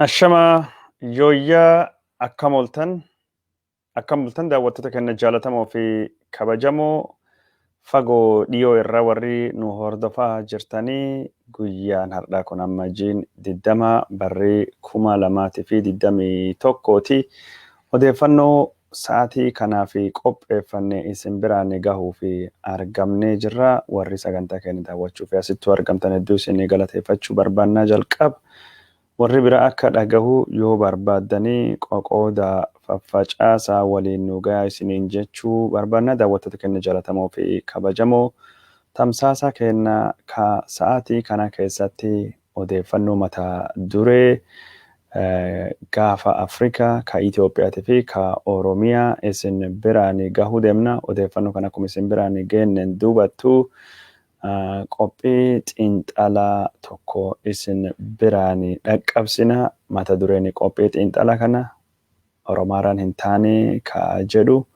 Ashama yooyyaa akkam bultan daawwattoota keenya jaalatamoo fi kabajamoo fagoo dhiyoo irraa warri nu hordofaa jirtanii guyyaan har'aa kun amma jiin 20 barree 2021ti. Odeeffannoo sa'aatii kanaa fi qopheeffannee isin biraan gahuu fi argamnee jirra. Warri sagantaa keenya daawwachuu fi asittuu argamtan hedduu isin galateeffachuu barbaannaa jalqaba. Warri bira akka dhagahu yoo barbaaddanii qoqooda faffacaasaa waliin nu gahaa isiniin jechuu barbaanna. Daawwattoota keenya jaalatamoo fi kabajamoo tamsaasa keenya ka sa'aatii kana keessatti odeeffannoo mata duree Gaafaa Afrikaa ka Itoophiyaatii fi ka Oromiyaa isin biraan gahuu deemna. Odeeffannoo kana akkuma isin biraan geenneen duubattuu qophii xiinxalaa tokko isin biraan dhaqqabsina. Mata dureen qophii xiinxalaa kana Oromaaraan hin taane ka jedhu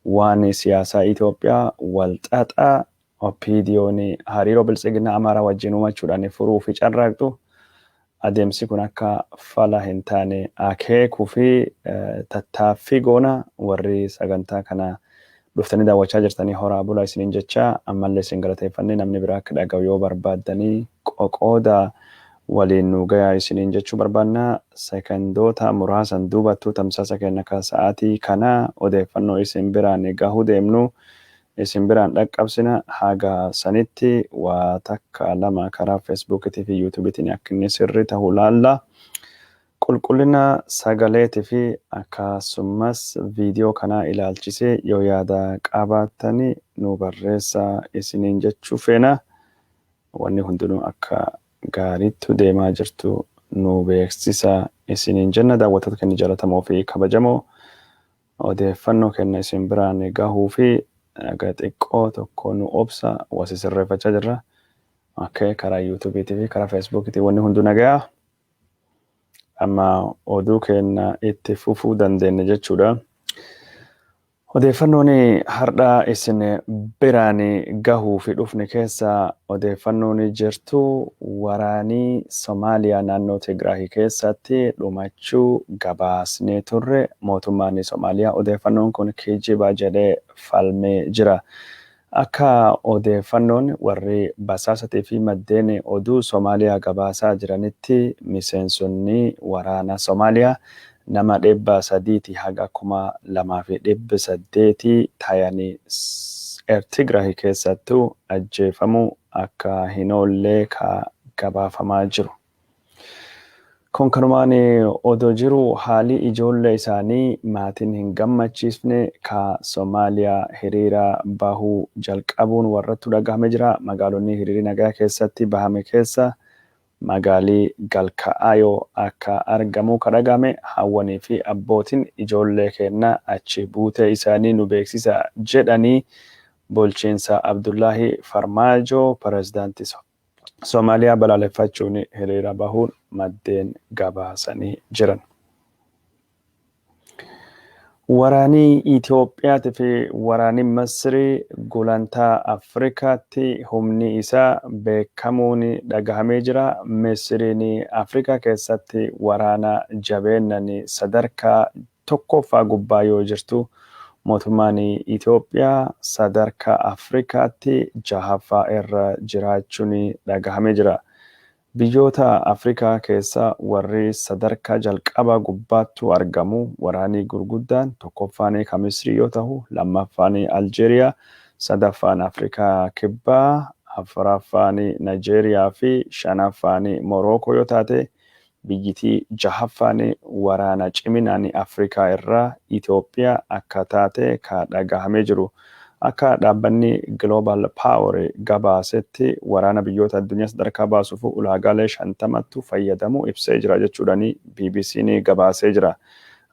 waan siyaasaa Itoophiyaa walxaxaa OPDO'n hariiroo biltsiginaa Amaaraa wajjin uumachuudhaan furuu fi carraaqxu adeemsi kun akka fala hin taane akeekuu fi tattaaffii goona. Warri sagantaa kana dhuftanii daawwachaa jirtanii horaa bulaa isiniin jecha ammallee isin galateeffannee namni biraa akka dhagahu yoo barbaaddanii qoqooda waliin nu gahaa isiniin jechuu barbaanna. Sekondoota muraasan duubattuu tamsaasa keenya ka sa'aatii kana odeeffannoo isin biraan gahuu deemnu isin biraan dhaqqabsina. Haga sanitti waa takka lama karaa feesbuukiitii fi yuutuubiitiin akka inni sirrii ta'uu laalla. Qulqullina sagaleetii fi akkasumas viidiyoo kanaa ilaalchisee yoo yaada qabaattanii nu barreessaa isiniin jechuu feena. Wanni hundinuu akka gaariitti deemaa jirtu nu beeksisa isiniin jenna. Daawwattoota keenya jaalatamoo fi kabajamoo odeeffannoo keenya isin biraan gahuu fi xiqqoo tokko nu obsa wasi sirreeffachaa jirra. Akka karaa yuutuubiitii fi karaa feesbuukiitii wanni hunduu nagayaa. Amma oduu keenya itti fufuu dandeenya jechuudha. Odeeffannoon har'aa isin biraan gahuu fi dhufne keessa odeeffannoon jirtu waraanii Somaaliyaa naannoo Tigraahii keessatti dhumachuu gabaasnee turre. Mootummaan Somaaliyaa odeeffannoon kun kijiba jedhee falmee jira. Akka odeeffannoon warri basaasatii fi maddeen oduu Somaaliyaa gabaasaa jiranitti miseensonni waraana Somaaliyaa nama 300 haga 2,800 ta'anii Tigraahii keessattuu ajjeefamuu akka hin oolle ka gabaafamaa jiru. Kun kanumaan odoo jiru haalli ijoollee isaanii maatiin hin gammachiifne ka Somaaliyaa hiriira bahuu jalqabuun warrattu dhagahame jira. Magaalonni hiriirri nagaa keessatti bahame keessa magaalii Galka'aayoo akka argamu ka dhagahame. Hawwanii fi abbootiin ijoollee keenya achi buutee isaanii nu beeksisa jedhanii bulchiinsa Abdullaahi Farmaajoo pirezidaantii Somaaliyaa balaaleffachuun hiriira bahuun maddeen gabaasanii jiran. Waraanii Itoophiyaatii fi waraanii Masrii gulantaa Afrikaatti humni isaa beekamuun dhagahamee jira. Masriin Afrikaa keessatti waraana jabeennan sadarkaa tokkoffaa gubbaa yoo jirtu, mootummaan Itoophiyaa sadarkaa Afrikaatti 6ffaa irra jiraachuun dhagahamee jira. Biyyoota Afrikaa keessa warri sadarkaa jalqabaa gubbaattu argamu. Waraanii gurguddaan tokkoffaan kan Misrii yoo ta'u, lammaffaan Aljeeriyaa, sadaffaan Afrikaa Kibbaa, afuraffaan Naajeeriyaa fi shanaffaan Morookoo yoo taate, biyyitii 6ffaan waraana ciminaan Afrikaa irraa Itoophiyaa akka taate ka dhagahamee jiru. Akka dhaabbanni Global Power gabaasetti waraana biyyoota addunyaa sadarkaa baasuuf ulaagaalee 50tu fayyadamu ibsee jira jechuudhaan BBC'n gabaasee jira.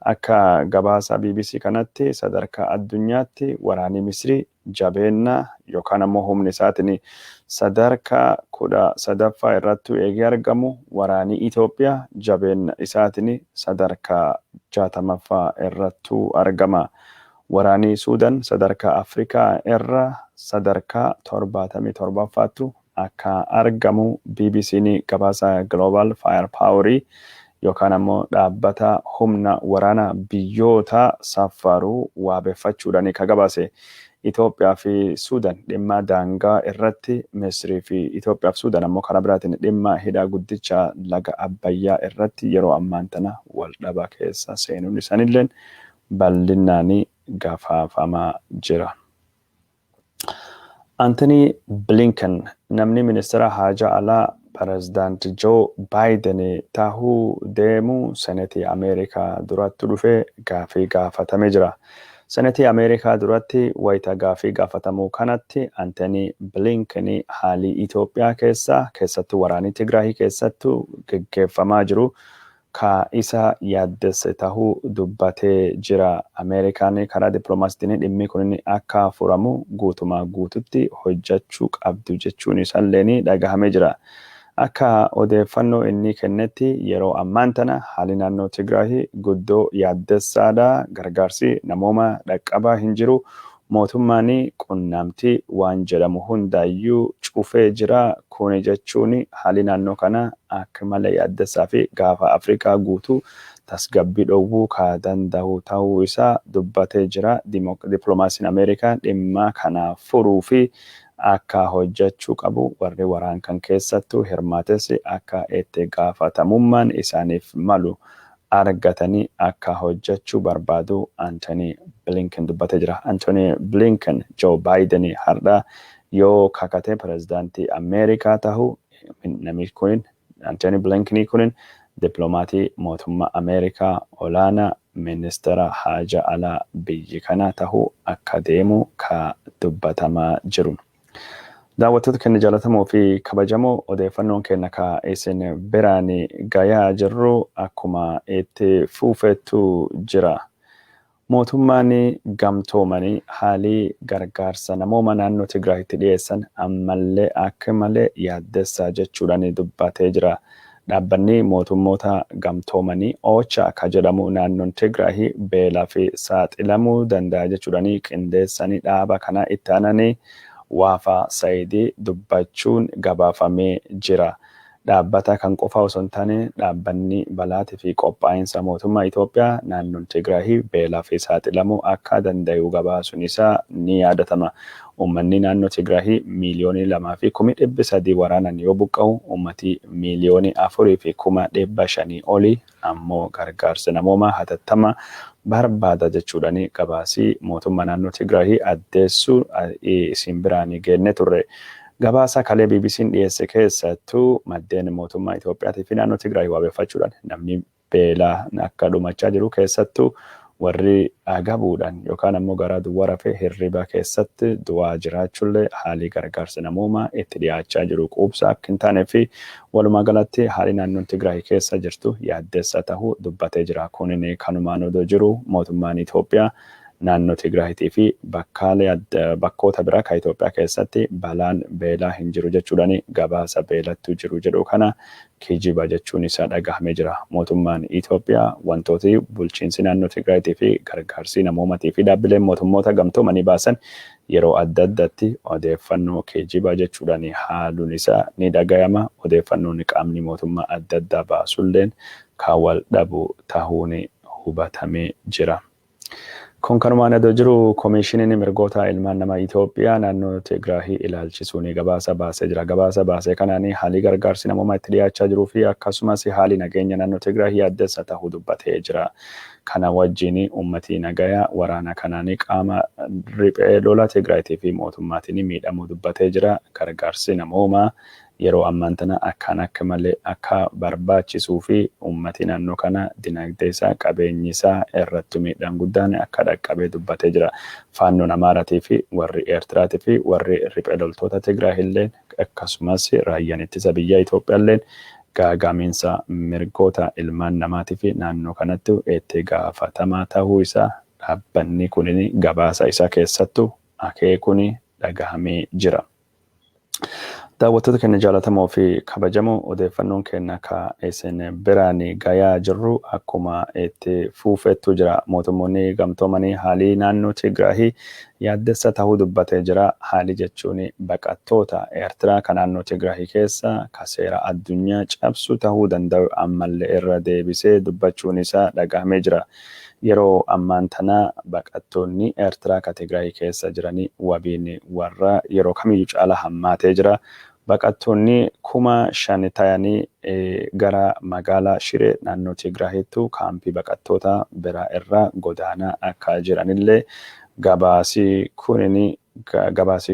Akka gabaasa BBC kanatti sadarkaa addunyaatti waraanni Misrii jabeenna yookaan ammoo humni isaatiin sadarkaa 13ffaa irratti eegee argamu. Waraanni Itoophiyaa jabeenna isaatiin sadarkaa 60ffaa irratti argama. Waraanii Suudaan sadarkaa Afrikaa irra sadarkaa 77ffaattu akka argamu BBC'n gabaasa Global Firepower yookaan ammoo dhaabbata humna waraana biyyoota safaruu waabeeffachuudhaan ka gabaase. Itoophiyaa fi Suudaan dhimma daangaa irratti Misrii fi Itoophiyaa fi Suudaan ammoo karaa biraatiin dhimma hidha guddicha laga Abbayyaa irratti yeroo ammaan tana wal dhaba keessa seenuun isaanillee bal'inaan gabaafamaa jira. Antony Blinken namni ministeera haajaa alaa pirezidaantii Joo Baayiden tahuu deemu senetii Ameerikaa duratti dhufee gaafii gaafatamee jira. Senetii Ameerikaa duratti wayita gaafii gaafatamuu kanatti Antony Blinken haalii Itoophiyaa keessattuu waraanii Tigraahii keessattuu geggeeffamaa jiru ka isa yaaddesse tahuu dubbatee jira. Ameerikaan karaa dippiloomaasiitiin dhimmi kun akka furamu guutumaa guututti hojjechuu qabdu jechuun isaallee dhagahamee jira. Akka odeeffannoo inni kennetti yeroo ammaan tana haalli naannoo Tigraahii guddoo yaaddessaadha. Gargaarsi namooma dhaqqabaa hin jiru. Mootummaan qunnamtii waan jedhamu hundaayyuu cufee jira. Kun jechuun haalli naannoo kana akka malee yaaddessaa fi Gaafaa Africaa guutuu tasgabbii dhowwuu ka danda'u ta'uu isaa dubbatee jira. Dippiloomaasiin Ameerikaa dhimma kana furuu fi akka hojjechuu qabu warri waraan kan keessattuu hirmaates akka itti gaafatamummaan isaaniif malu argatanii akka hojjechuu barbaadu Antony Blinken dubbatee jira. Antony Blinken Joo Baayiden har'a yoo kakate pirezidaantii Ameerikaa tahu namni kun Antony Blinken kun dippiloomatii mootummaa Ameerikaa olaanaa ministeera haajaa alaa biyyi kana tahu akka deemu ka dubbatamaa jiru. Daawwattoota keenya jaallatamoo fi kabajamoo odeeffannoon keenya ka isin biraan gayaa jirru akkuma itti fufeetu jira. Mootummaan gamtoomanii haalii gargaarsa namooma naannoo Tigraahitti dhiyeessan ammallee akka malee yaaddessaa jechuudhaan dubbatee jira. Dhaabbanni mootummoota gamtoomanii OCHA akka jedhamu naannoon Tigraahii beelaa fi saaxilamuu danda'a jechuudhaan qindeessanii dhaaba kana itti aananii Waafaa Saayidii dubbachuun gabaafamee jira. Dhaabbata kan qofa osoo hin taane dhaabbanni balaatii fi qophaa'insa mootummaa Itoophiyaa naannoon Tigraahii beelaa fi saaxilamuu akka danda'u gabaasuun isaa ni yaadatama. Uummanni naannoo Tigraahii miiliyoonii 2,300 waraanan yoo buqqa'u uummatii miiliyoonii 4,500 olii ammoo gargaarsa namoomaa hatattama barbaada jechuudhaan gabaasii mootummaa naannoo Tigraahii addeessuu isin biraan geenne turre. Gabaasa kalee BBC'n dhiyeesse keessattuu maddeen mootummaa Itoophiyaatii fi naannoo Tigraahii waabeeffachuudhaan namni beelaa akka dhumachaa jiru keessattuu warri agabuudhaan yookaan ammoo gara duwwaa rafee hirriba keessatti du'aa jiraachuullee haalii gargaarsa namoomaa itti dhiyaachaa jiru quubsaa akka hin taanee fi walumaa galatti haalii naannoon Tigraahii keessa jirtu yaaddessa tahuu dubbatee jira. Kunin kanumaan odoo jiru mootummaan Itoophiyaa naannoo Tigraahitii fi bakkoota biraa kan Itoophiyaa keessatti balaan beelaa hin jiru jechuudhaan gabaasa beelattuu jiru jedhu kana kijiba jechuun isaa dhagahamee jira. Mootummaan Itoophiyaa wantooti bulchiinsi naannoo Tigraahitii fi gargaarsi namoomatii fi dhaabbileen mootummoota gamtoomanii baasan yeroo adda addaatti odeeffannoo kijiba jechuudhaan haaluun isaa ni dhagayama. Odeeffannoon qaamni mootummaa adda addaa baasulleen kan wal dhabu tahuun hubatamee jira. Kun kanumaan adoo jiru Komishiiniin mirgoota ilmaan namaa Itoophiyaa naannoo Tigraahii ilaalchisuun gabaasa baasee jira. Gabaasa baasee kanaan haalii gargaarsi namoomaa itti dhiyaachaa jiruu fi akkasumas haalii nageenya naannoo Tigraahii yaaddessa tahuu dubbatee jira. Kana wajjin uummatii nagayaa waraana kanaan qaama riphee lola Tigraahitii fi mootummaatiin miidhamuu dubbatee jira. Gargaarsi namoomaa yeroo ammaan tana akkaan akka malee akka barbaachisuu fi uummatii naannoo kana dinagdee isaa qabeenyi isaa irratti miidhaan guddaan akka dhaqqabee dubbatee jira. Faannoon Amaaraatii fi warri Eertiraatii fi warri riphee loltoota Tigraahillee akkasumas raayyaan ittisa biyyaa Itoophiyaallee gaagamiinsa mirgoota ilmaan namaatii fi naannoo kanatti itti gaafatamaa tahuu isaa dhaabbanni kunin gabaasa isaa keessattuu akeekuun dhagahamee jira. Daawwattoota keenya jaallatamoo fi kabajamoo odeeffannoon keenya ka isin biraan gayaa jirru akkuma itti fufeetu jira. Mootummoonni gamtoomanii haalii naannoo Tigraahii yaaddessa ta'uu dubbatee jira. Haali jechuun baqattoota Eertiraa kan naannoo Tigraahii keessa ka seera addunyaa cabsu ta'uu danda'u ammallee irra deebisee dubbachuun isaa dhagahamee jira. Yeroo ammaan tana baqattoonni Eertiraa ka Tigraahii keessa jiranii wabiin warra yeroo kamiyyuu caala hammaatee jira. Baqattoonni 5,000 ta'anii gara magaalaa Shiree naannoo Tigraahiitti kaampii baqattoota biraa irraa godaanaa akka jiranillee gabaasii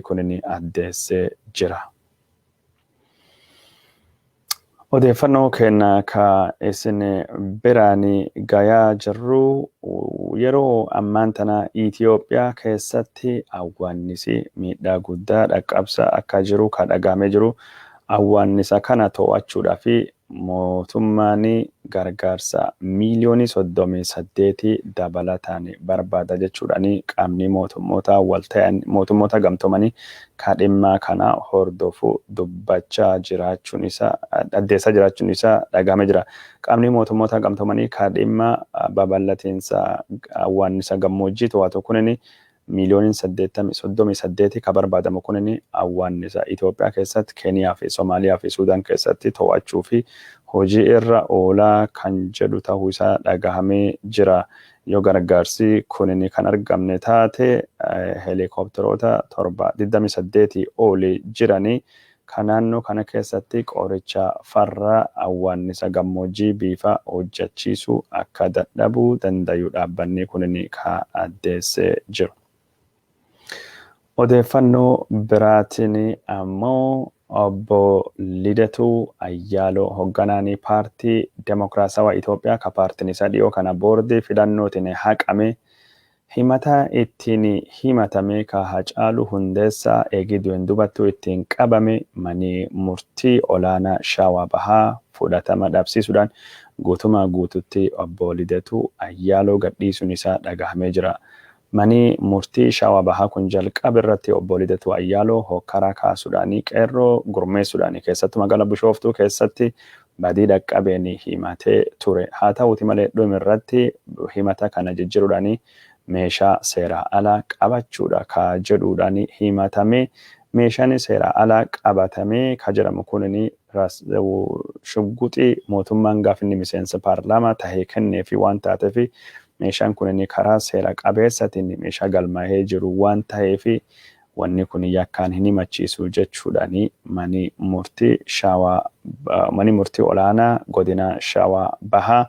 kunini addeessee jira. Odeeffannoo kennaa ka isin biraanii gayaa jirru yeroo ammaan tana Itoophiyaa keessatti awwaannisi miidhaa guddaa dhaqqabsa akka jiru ka dhagahamee jiru. Awwaannisa kana to'achuudhaa fi mootummaan gargaarsa miiliyoonii 38 dabalataan barbaada jechuudhaan qaamni mootummoota gamtoomanii kadhimmaa kana hordofuu dubbachaa jiraachuun isaa addeessaa jiraachuun isaa dhagahamee jira. Qaamni mootummoota gamtoomanii kadhimmaa babal'atiinsa awwaannisa gammoojjii to'atu kunini miiliyooniin 38 ka barbaadamu kunini awwaannisa Itoophiyaa keessatti, Keeniyaa fi Somaaliyaa fi Suudaan keessatti to'achuu fi hojii irra oolaa kan jedhu ta'uu isaa dhagahamee jira. Yoo gargaarsi kunini kan argamne taate heelikoopteroota 28 olii jiranii kan naannoo kana keessatti qoricha farra awwaannisa gammoojjii bifa hojjechiisuu akka dadhabuu danda'u dhaabbanni kunini ka addeessee jiru. Odeeffannoo biraatiin ammoo obbo Lidatuu Ayyaaloo hogganaanii paartii Demokiraatawaa Itoophiyaa ka paartiin isaa dhiyoo kana boordii filannootiin haqame himata ittiin himatame ka Hacaaluu Hundeessaa eegiduun dubattuu ittiin qabame manii murtii olaanaa Shawaa Bahaa fudhatama dhabsiisuudhaan guutumaa guututti obbo Lidatuu Ayyaaloo gadhiisuun isaa dhagahamee jira. Manii murtii Shawaa Bahaa kun jalqaba irratti obbo Lidatuu Ayyaaloo hokkaraa kaasuudhaan qeerroo gurmeessuudhaan keessattuu magaalaa Bishooftuu keessatti badii dhaqqabeen himatee ture. Haa ta'uuti malee dhuma irratti himata kana jijjiiruudhaan meeshaa seeraa alaa qabachuudha ka jedhuudhaan himatame. Meeshaan seeraa alaa qabatamee ka jedhamu kunini shugguxii mootummaan gaafinni miseensa paarlaamaa tahee kennee fi waan taateef meeshaan kunini karaa seera qabeessatiin meeshaa galmaa'ee jiru waan ta'eef wanni kun yakkaan hin himachiisu jechuudhaan manii murtii olaanaa godina Shawaa Bahaa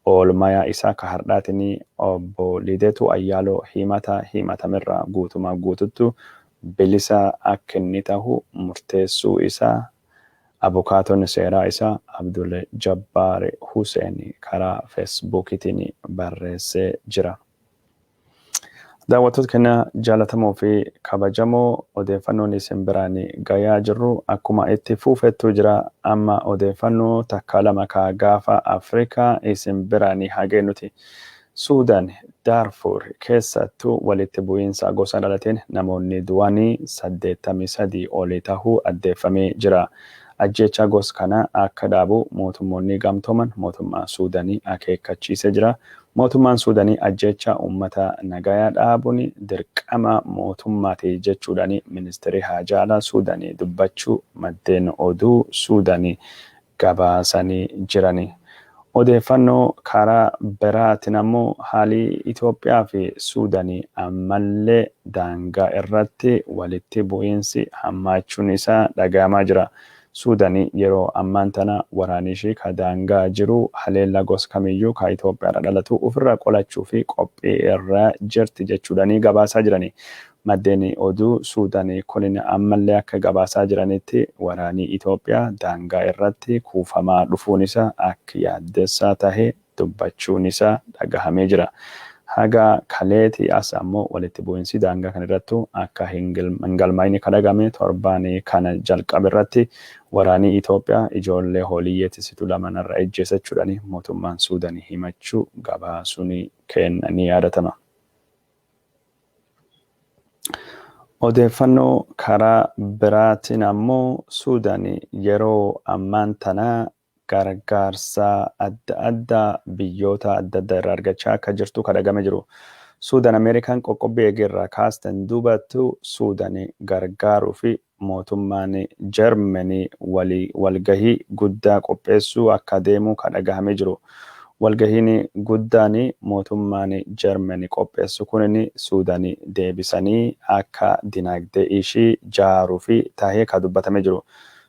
oolmayaa isaa ka hardhaatiin obbo Lidatuu Ayyaaloo himatamerraa guutumaa guututtu bilisa akka inni ta'u murteessuu isaa abukaatoon seeraa isaa Abdul Jabbaar Hussein karaa feesbuukiitiin barreessee jira. Daawwattoota keenya jaalatamoo fi kabajamoo odeeffannoon isin biraan gayaa jirru akkuma itti fufettu jira. Amma odeeffannoo takka lama ka Gaafaa Africaa isin biraan hagee nuti. Suudaan Darfur keessattuu walitti bu'iinsa gosa dhalateen namoonni du'anii 83 olii tahuu addeeffamee jira. Ajjeechaa gosa kana akka dhaabu mootummoonni gamtooman mootummaa Suudaanii akeekkachiisee jira. Mootummaan Suudaanii ajjeechaa uummata nagayaa dhaabuun dirqama mootummaati jechuudhaan ministeerri haajaa alaa Suudaanii dubbachuu maddeen oduu Suudaanii gabaasanii jirani. Odeeffannoo karaa biraatiin ammoo haalli Itoophiyaa fi Suudaanii ammallee daangaa irratti walitti bu'iinsi hammaachuun isaa dhagahamaa jira. Suudaanii yeroo ammaan tana waraanishii ka daangaa jiru haleellaa gosa kamiyyuu ka Itoophiyaa dhalatu ofirraa qolachuu fi qophii irra jirti jechuudhaan gabaasaa jirani. Maddeen oduu Suudaanii kunin ammallee akka gabaasaa jiranitti waraanii Itoophiyaa daangaa irratti kuufamaa dhufuun isaa akka yaaddessaa tahee dubbachuun isaa dhagahamee jira. Haga kaleeti as ammoo walitti bu'iinsi daangaa kan irrattu akka hin galmaa'ine kadhagame torbaan kana jalqaba irratti waraanii Itoophiyaa ijoollee hooliyyeettisitu lamanarra ejjeessachuudhaan mootummaan Suudaanii himachuu gabaasuun kennanii yaadatama. Odeeffannoo karaa biraatiin ammoo Suudaanii yeroo ammaan tana gargaarsa adda addaa biyyoota adda addaa irraa argachaa akka jirtu kadhagame jiru. Suudaan Ameerikaan qoqqobbii egerraa kaastan duubattu Suudaanii gargaaruu fi mootummaan Jarmanii walgahii guddaa qopheessuu akka deemu kan dhagahamee jiru. Walgahiin guddaan mootummaan Jarmanii qopheessu kunin Suudaanii deebisanii akka dinagdee ishii jaaruu fi tahee kan dubbatamee jiru.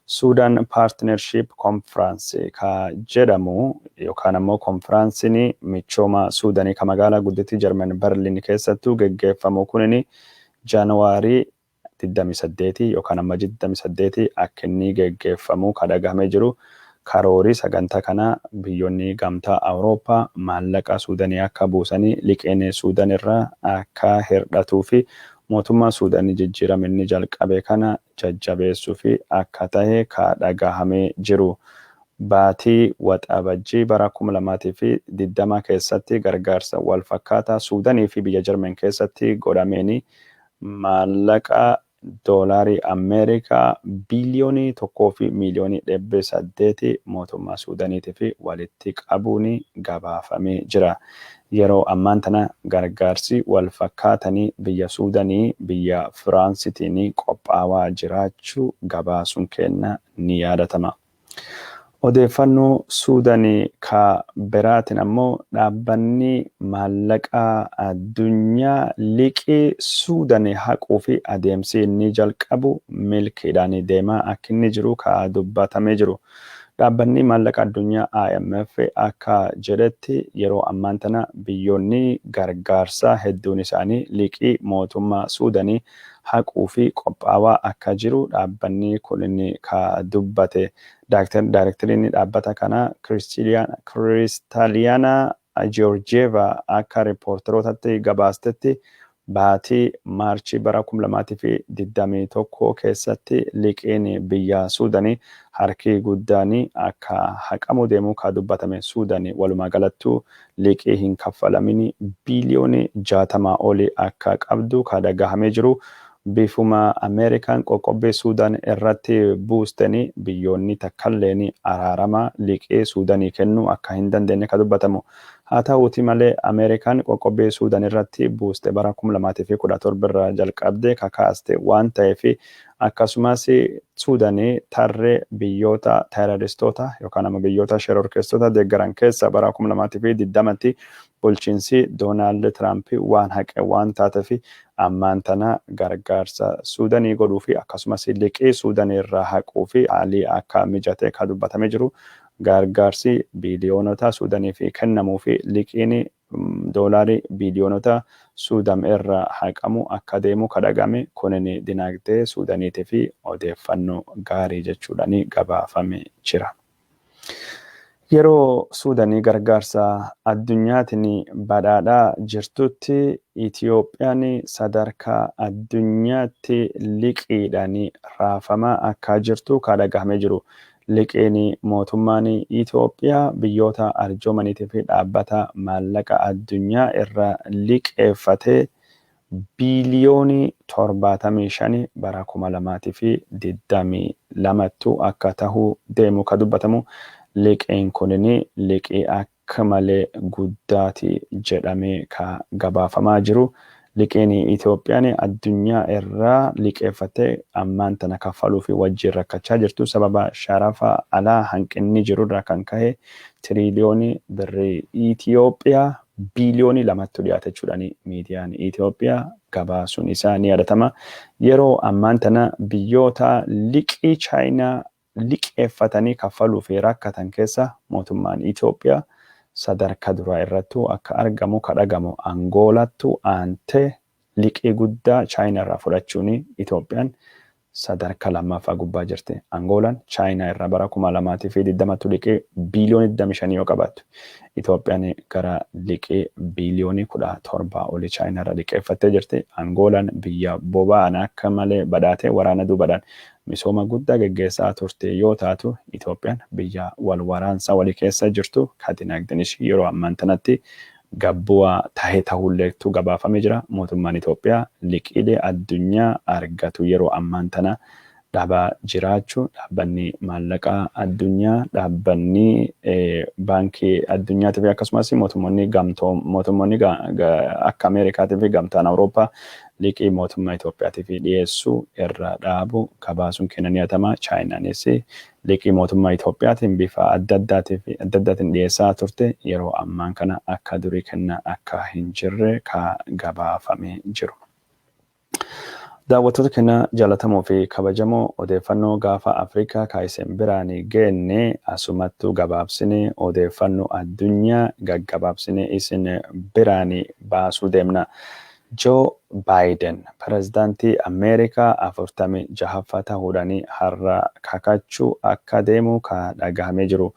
Sudan Partnership Conference ka jedhamu yookaan ammoo konfiraansiin michooma Suudanii ka magaalaa guddittii Jarman Berliin keessattuu geggeeffamu kunin Jaanuwaarii 28 yookaan amma 28 akka inni geggeeffamu kan dhagahamee jiru. Karoorii sagantaa kana biyyoonni gamtaa Awurooppaa maallaqa Suudanii akka buusanii liqeen Suudan irraa akka hirdhatuu fi mootummaa Suudanii jijjiirama inni jalqabe kana jajjabeessuu fi akka ta'e kan dhagahamee jiru. Baatii waxabajjii bara 2020 keessatti gargaarsa wal fakkaataa Suudanii fi biyya Jarman keessatti godhameen maallaqa doolaarii Ameerikaa biliyoonii 1 fi miiliyoonii 800 mootummaa Suudaniitiif walitti qabuun gabaafamee jira. Yeroo ammaan tana gargaarsi wal fakkaatanii biyya Suudanii biyya Firaansitiin qophaawaa jiraachuu gabaasuun kenna ni yaadatama. Odeeffannoo Suudanii ka biraatiin ammoo dhaabbanni maallaqaa addunyaa liqii Suudanii haquu fi adeemsi inni jalqabu milkiidhaan deemaa akka inni jiru ka dubbatamee jiru. Dhaabbanni maallaqa addunyaa IMF akka jedhetti yeroo ammaan tana biyyoonni gargaarsaa hedduun isaanii liqii mootummaa Suudanii haquu fi qophaawaa akka jiru dhaabbanni kun ka dubbate. Daayirektariin dhaabbata kana Kristaliyaana Georgieva akka riippoorterootatti gabaastetti baatii maarchii bara 2021 keessatti liqiin biyya Suudanii harki guddaan akka haqamu deemuu ka dubbatame. Suudanii walumaa galattuu liqii hin kaffalamin biliyoonii 60 olii akka qabdu ka dhagahamee jiru. Bifuma Ameerikaan qoqqobbii Suudaan irratti buustanii biyyoonni takkalleen araarama liqii Suudanii kennuu akka hin dandeenye ka dubbatamu. Haa ta'uuti malee Ameerikaan qoqqobbii Suudaan irratti buuste bara 2017 irraa jalqabdee kakaaste waan ta'eef akkasumas Suudanii tarree biyyoota teeroristoota yookaan amma biyyoota shororkeessitoota deeggaran keessa bara 2020tti bulchiinsi Doonaald Tiraamp waan haqe waan taateef ammaan tana gargaarsa Suudanii godhuu fi akkasumas liqii Suudanii irraa haquu fi haalli akka mijate ka dubbatamee jiru. Gargaarsi biliyoonota Suudanii fi kennamuu fi liqiin doolaarii biliyoonota Suudaan irraa haqamu akka deemu ka dhagame kunin dinagdee Suudaniitii fi odeeffannoo gaarii jechuudhaan gabaafamee jira. Yeroo Suudanii gargaarsa addunyaatiin badhaadhaa jirtutti Itiyoophiyaan sadarkaa addunyaatti liqiidhaan raafamaa akka jirtu ka dhagahamee jiru. Liqiin mootummaan Itoophiyaa biyyoota arjoomaniitii fi dhaabbata maallaqa addunyaa irraa liqeeffatee biliyoonii 75 bara 2022 akka tahuu deemu ka dubbatamu. Liqiin kunin liqii akka malee guddaati jedhamee ka gabaafamaa jiru. Liqiin Itoophiyaan addunyaa irraa liqeeffatee ammaan tana kaffaluu fi wajjin rakkachaa jirtu sababa sharafa alaa hanqinni jirurraa kan ka'e tiriliyoonii birrii Itoophiyaa biliyoonii 2tti dhiyaate jechuudhaan miidiyaan Itoophiyaa gabaasuun isaa ni yaadatama. Yeroo ammaan tana biyyoota liqii Chaayinaa liqeeffatanii kaffaluu fi rakkatan keessa mootummaan Itoophiyaa sadarkaa duraa irrattuu akka argamu ka dhagamu. Angoolattu aantee liqii guddaa Chaayinaa irraa fudhachuun Itoophiyaan sadarkaa lammaffaa gubbaa jirti. Angoolaan Chaayinaa irraa bara 2020 liqii biliyoonii 25 yoo qabaattu. Itoophiyaan gara liqii biliyoonii 17 olii Chaayinaa irraa liqeeffattee jirti. Angoolaan biyya boba'aan akka malee badhaatee waraana duubadhaan misooma guddaa geggeessaa turte yoo taatu Itoophiyaan biyya wal waraansa walii keessa jirtu ka dinagdeen ishii yeroo ammaan tanatti gabbu'aa tahee ta'ulleetu gabaafamee jira. Mootummaan Itoophiyaa liqiilee addunyaa argatu yeroo ammaan tana dhaabaa jiraachuu dhaabbanni maallaqaa addunyaa dhaabbanni baankii addunyaatiif akkasumas mootummoonni akka Ameerikaatii fi gamtaan Awurooppaa liqii mootummaa Itoophiyaatiif dhiyeessuu irra dhaabu kabaasuun kennanii hatamaa Chaayinaanis liqii mootummaa Itoophiyaatiin bifa adda addaatiin dhiyeessaa turte yeroo ammaan kana akka durii kenna akka hin jirre ka gabaafamee jiru. Daawwattoota keenya jaalatamoo fi kabajamoo odeeffannoo gaafa Afrikaa kaayisen biraanii geenne asumattuu gabaabsine odeeffannoo addunyaa gaggabaabsine isin biraanii baasuu deemna. Joe Biden pirezidaantii Ameerikaa 46 ta'uudhaan har'a kakachuu akka deemu ka dhagahamee jiru.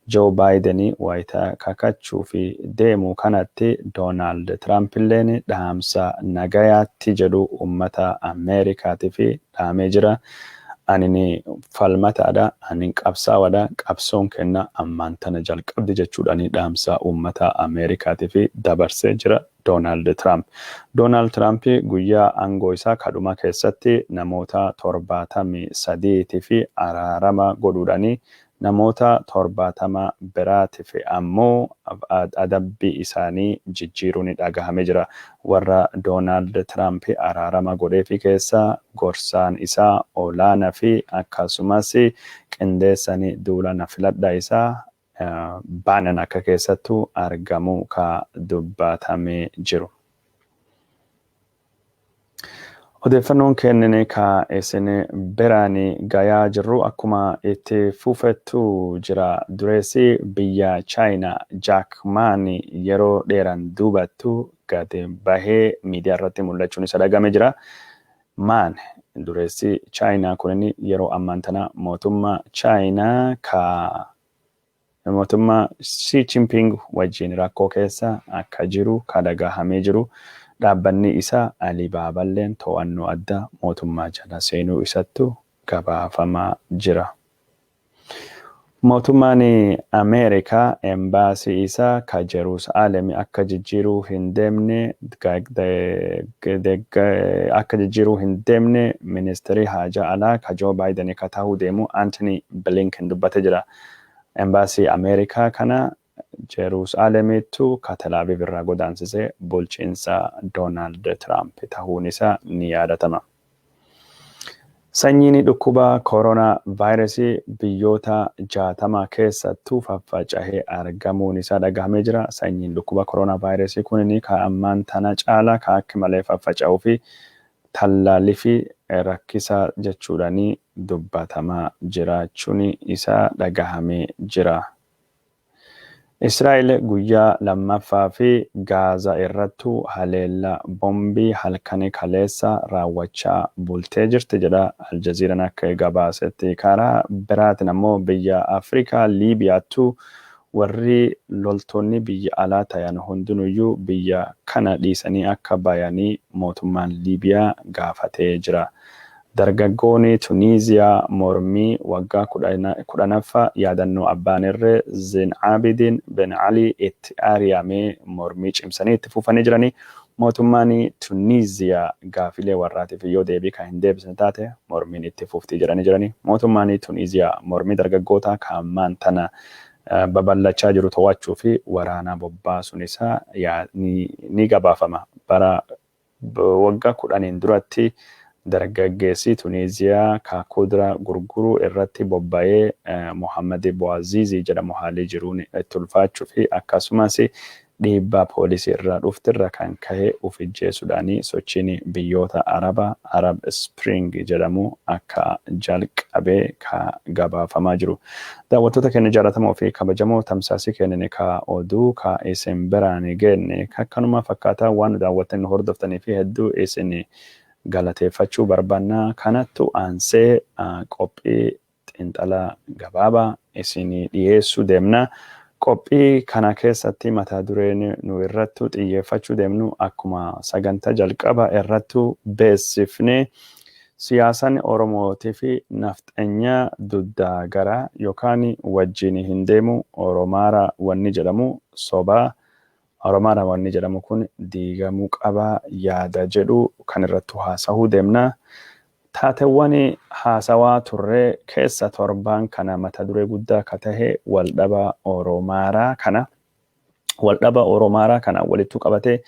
Joe Biden wayita kakachuu fi deemu kanatti Donald Trump illeen dhaamsa nagayaatti jedhu ummata Ameerikaatiif dhaamee jira. Ani falmataadha, ani qabsaa'aadha, qabsoon kenna ammaan tana jalqabdi jechuudhaan dhaamsa ummata Ameerikaatiif dabarsee jira Donald Trump. Donald Trump guyyaa aangoo isaa kadhuma keessatti namoota 73 fi araarama godhuudhaan namoota 70 biraatiif ammoo adabbii isaanii jijjiiruun dhagahamee jira. Warra Donald Trump araarama godheefi keessa gorsaan isaa olaanaa fi akkasumas qindeessanii duulana filadhaa isaa baanan akka keessattuu argamu ka dubbatamee jiru. Odeeffannoon kennine ka isin biraanii gayaa jirru akkuma itti fufettu jira. Dureessi biyya Chaayinaa Jack Ma yeroo dheeraan duubattu gadi bahee miidiyaa irratti mul'achuun isa dhagame jira. Ma dureessi Chaayinaa kun yeroo ammaan tana mootummaa Chaayinaa ka mootummaa Xi Jinping wajjin rakkoo keessa akka jiru ka dhagahamee jiru. Dhaabbanni isaa Alibaaballeen to'annoo addaa mootummaa jala seenuu isattu gabaafamaa jira. Mootummaan Ameerikaa embaasii isaa ka Jeruusaalem akka jijjiiruu hin deemne ministeerii haajaa alaa ka Joe Biden ka ta'uu deemu Antony Blinken dubbate jira. Embaasii Ameerikaa kana Jeruusaalemittu ka Tel Aviv irraa godaansisee bulchiinsa Donald Trump ta'uun isaa ni yaadatama. Sanyiin dhukkuba koronaa vaayirasii biyyoota 60 keessattuu faffaca'ee argamuun isaa dhagahamee jira. Sanyiin dhukkuba koronaa vaayirasii kun ka ammaan tana caalaa ka akka malee faffaca'uu fi tallaalii fi rakkisaa jechuudhaan dubbatamaa jiraachuun isaa dhagahamee jira. Israa'el guyyaa lammaffaa fi Gaazaa irrattu haleellaa bombii halkanii kaleessa raawwachaa bultee jirti jedha Aljaziiraan akka gabaasetti. Karaa biraatiin ammoo biyya Afrikaa Liibiyaattu warri loltoonni biyya alaa ta'an hundinuyyuu biyya kana dhiisanii akka bayanii mootummaan Liibiyaa gaafatee jira. Dargaggoonni Tuniiziyaa mormii waggaa 10ffaa yaadannoo abbaan irree Zin'aabidin Ben Ali itti ari'amee mormii cimsanii itti fufanii jiranii. Mootummaan Tuniiziyaa gaafilee warraatiif yoo deebii kan hin deebisne taate mormiin itti fuftii jiranii. Mootummaan Tuniiziyaa mormii dargaggoota kaammaan tana babal'achaa jiru to'achuu fi waraana bobbaasuun isaa ni gabaafama. Bara waggaa 10 duratti dargaggeessi Tuniiziyaa ka kudura gurguruu irratti bobba'ee Mohammad Bouazizi jedhamu haalii jiruun itti ulfaachuu fi akkasumas dhiibbaa poolisii irraa dhuftirra kan ka'e ufijjeessuudhaan sochiin biyyoota Arab Spring jedhamu akka jalqabee ka gabaafamaa jiru. Daawwattoota keenya jaallatamoo fi kabajamoo tamsaasii kennine ka oduu ka isin biraan geenne akkanuma fakkaataa waan daawwattan hordoftanii fi hedduu isin galateeffachuu barbaanna. Kanattu aansee qophii xinxala gabaabaa isinii dhiyeessuu deemna. Qophii kana keessatti mata dureen nu irrattu xiyyeeffachuu deemnu akkuma sagantaa jalqaba irrattu beessifne siyaasan Oromootii fi nafxanyaa duddaa garaa yookaan wajjin hin deemu Oromaara wanni jedhamu sobaa. Oromaara wanni jedhamu kun diigamuu qabaa yaada jedhu kan irrattu haasa'uu deemna. Taateewwan haasawaa turree keessa torbaan kana mata duree guddaa ka tahe waldhaba Oromaaraa kana walittu qabatee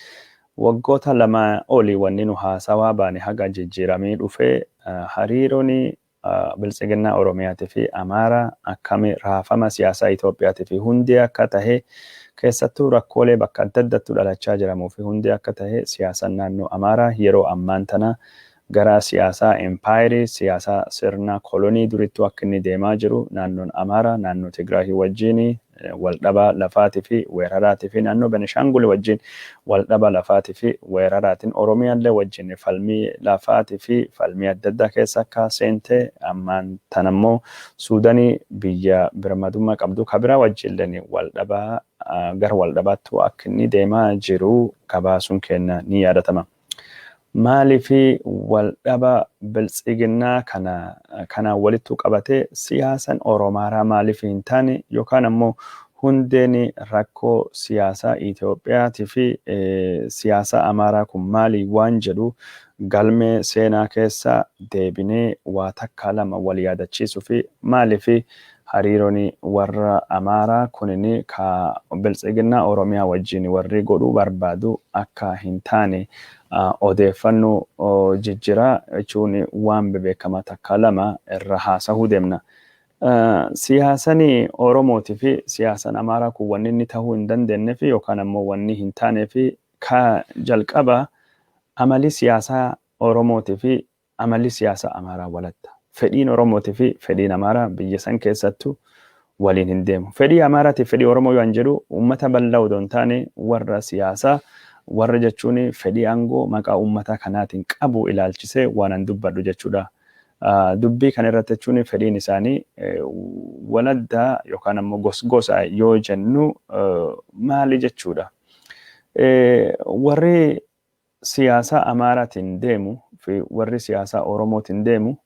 waggoota lama olii wanni nu haasawaa baane haga jijjiiramee dhufee hariiroon biltsiginnaa Oromiyaatii fi Amaaraa akkami raafama siyaasaa Itoophiyaatii fi hundee akka tahe keessattuu rakkoolee bakka adda addaatti dhalachaa jiramuu fi hundee akka tahe siyaasan naannoo Amaaraa yeroo ammaan tana gara siyaasaa empaayirii siyaasaa sirna kolonii durittuu akka inni deemaa jiru naannoon Amaaraa naannoo Tigraahii wajjin waldhaba lafaatii fi weeraraatii fi naannoo Benishaangul wajjin waldhaba lafaatii fi weeraraatiin Oromiyaallee wajjin falmii lafaatii fi falmii adda addaa keessa akka seentee ammaan tanammoo Suudanii biyya birmadummaa qabdu kabira wajjillee waldhabaa gara waldhabaattu akka inni deemaa jiru gabaasuun kenna ni yaadatama. Maalifi waldhaba biltsiginnaa kana walittu qabatee siyaasan Oromaaraa maaliif hin taane yookaan ammoo hundeen rakkoo siyaasaa Itoophiyaatii fi siyaasa Amaaraa kun maali waan jedhu galmee seenaa keessa deebinee waa takka lama wal yaadachiisuu fi maalifi hariiroon warra Amaaraa kunini ka biltsiginnaa Oromiyaa wajjin warri godhuu barbaadu akka hin taane odeeffannoo jijjiiraa jechuun waan beekamaa takka lama irra haasa'uu deemna. Siyaasni Oromootii fi siyaasan Amaaraa kun wanni inni ta'uu hin dandeenye fi yookaan ammoo wanni hin taane fi ka jalqaba amali siyaasaa Oromootii fi amali siyaasa Amaaraa walatta. Fedhiin Oromootii fi fedhiin Amaaraa biyya san keessattuu waliin hin deemu. Fedhii Amaaraatii fi fedhii Oromoo yoo jedhu uummata bal'aa odoo hin taane warra siyaasaa warra jechuun fedhii aangoo maqaa uummata kanaatiin qabu ilaalchisee waan an dubbadhu jechuudha. Dubbii kana irratti jechuun fedhiin isaanii waladdaa yookaan ammoo gosgosa yoo jennu maali jechuudha. Warri siyaasa Amaaraatiin deemu fi warri siyaasa Oromootiin deemu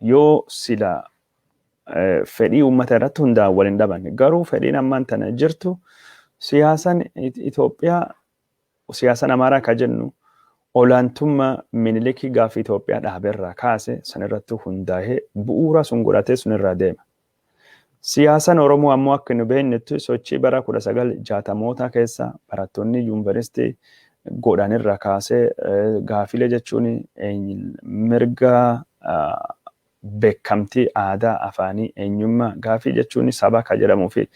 yoo sila fedhii uummata irratti hundaa'an waliin dhaban garuu fedhiin ammaan tana jirtu siyaasan Itoophiyaa siyaasan Amaaraa ka jennu olaantummaa Minilikii gaafii Itoophiyaa dhaaberraa kaase sanirratti hundaa'ee bu'uura sun godhatee sunirraa deema. Siyaasan Oromoo ammoo akka nu beeknetti sochii bara 1960moota keessa barattoonni yuunivarsiitii godhanirra kaasee gaafilee jechuun mirga beekamtii aadaa afaanii eenyummaa gaafii jechuun saba ka jedhamuu fi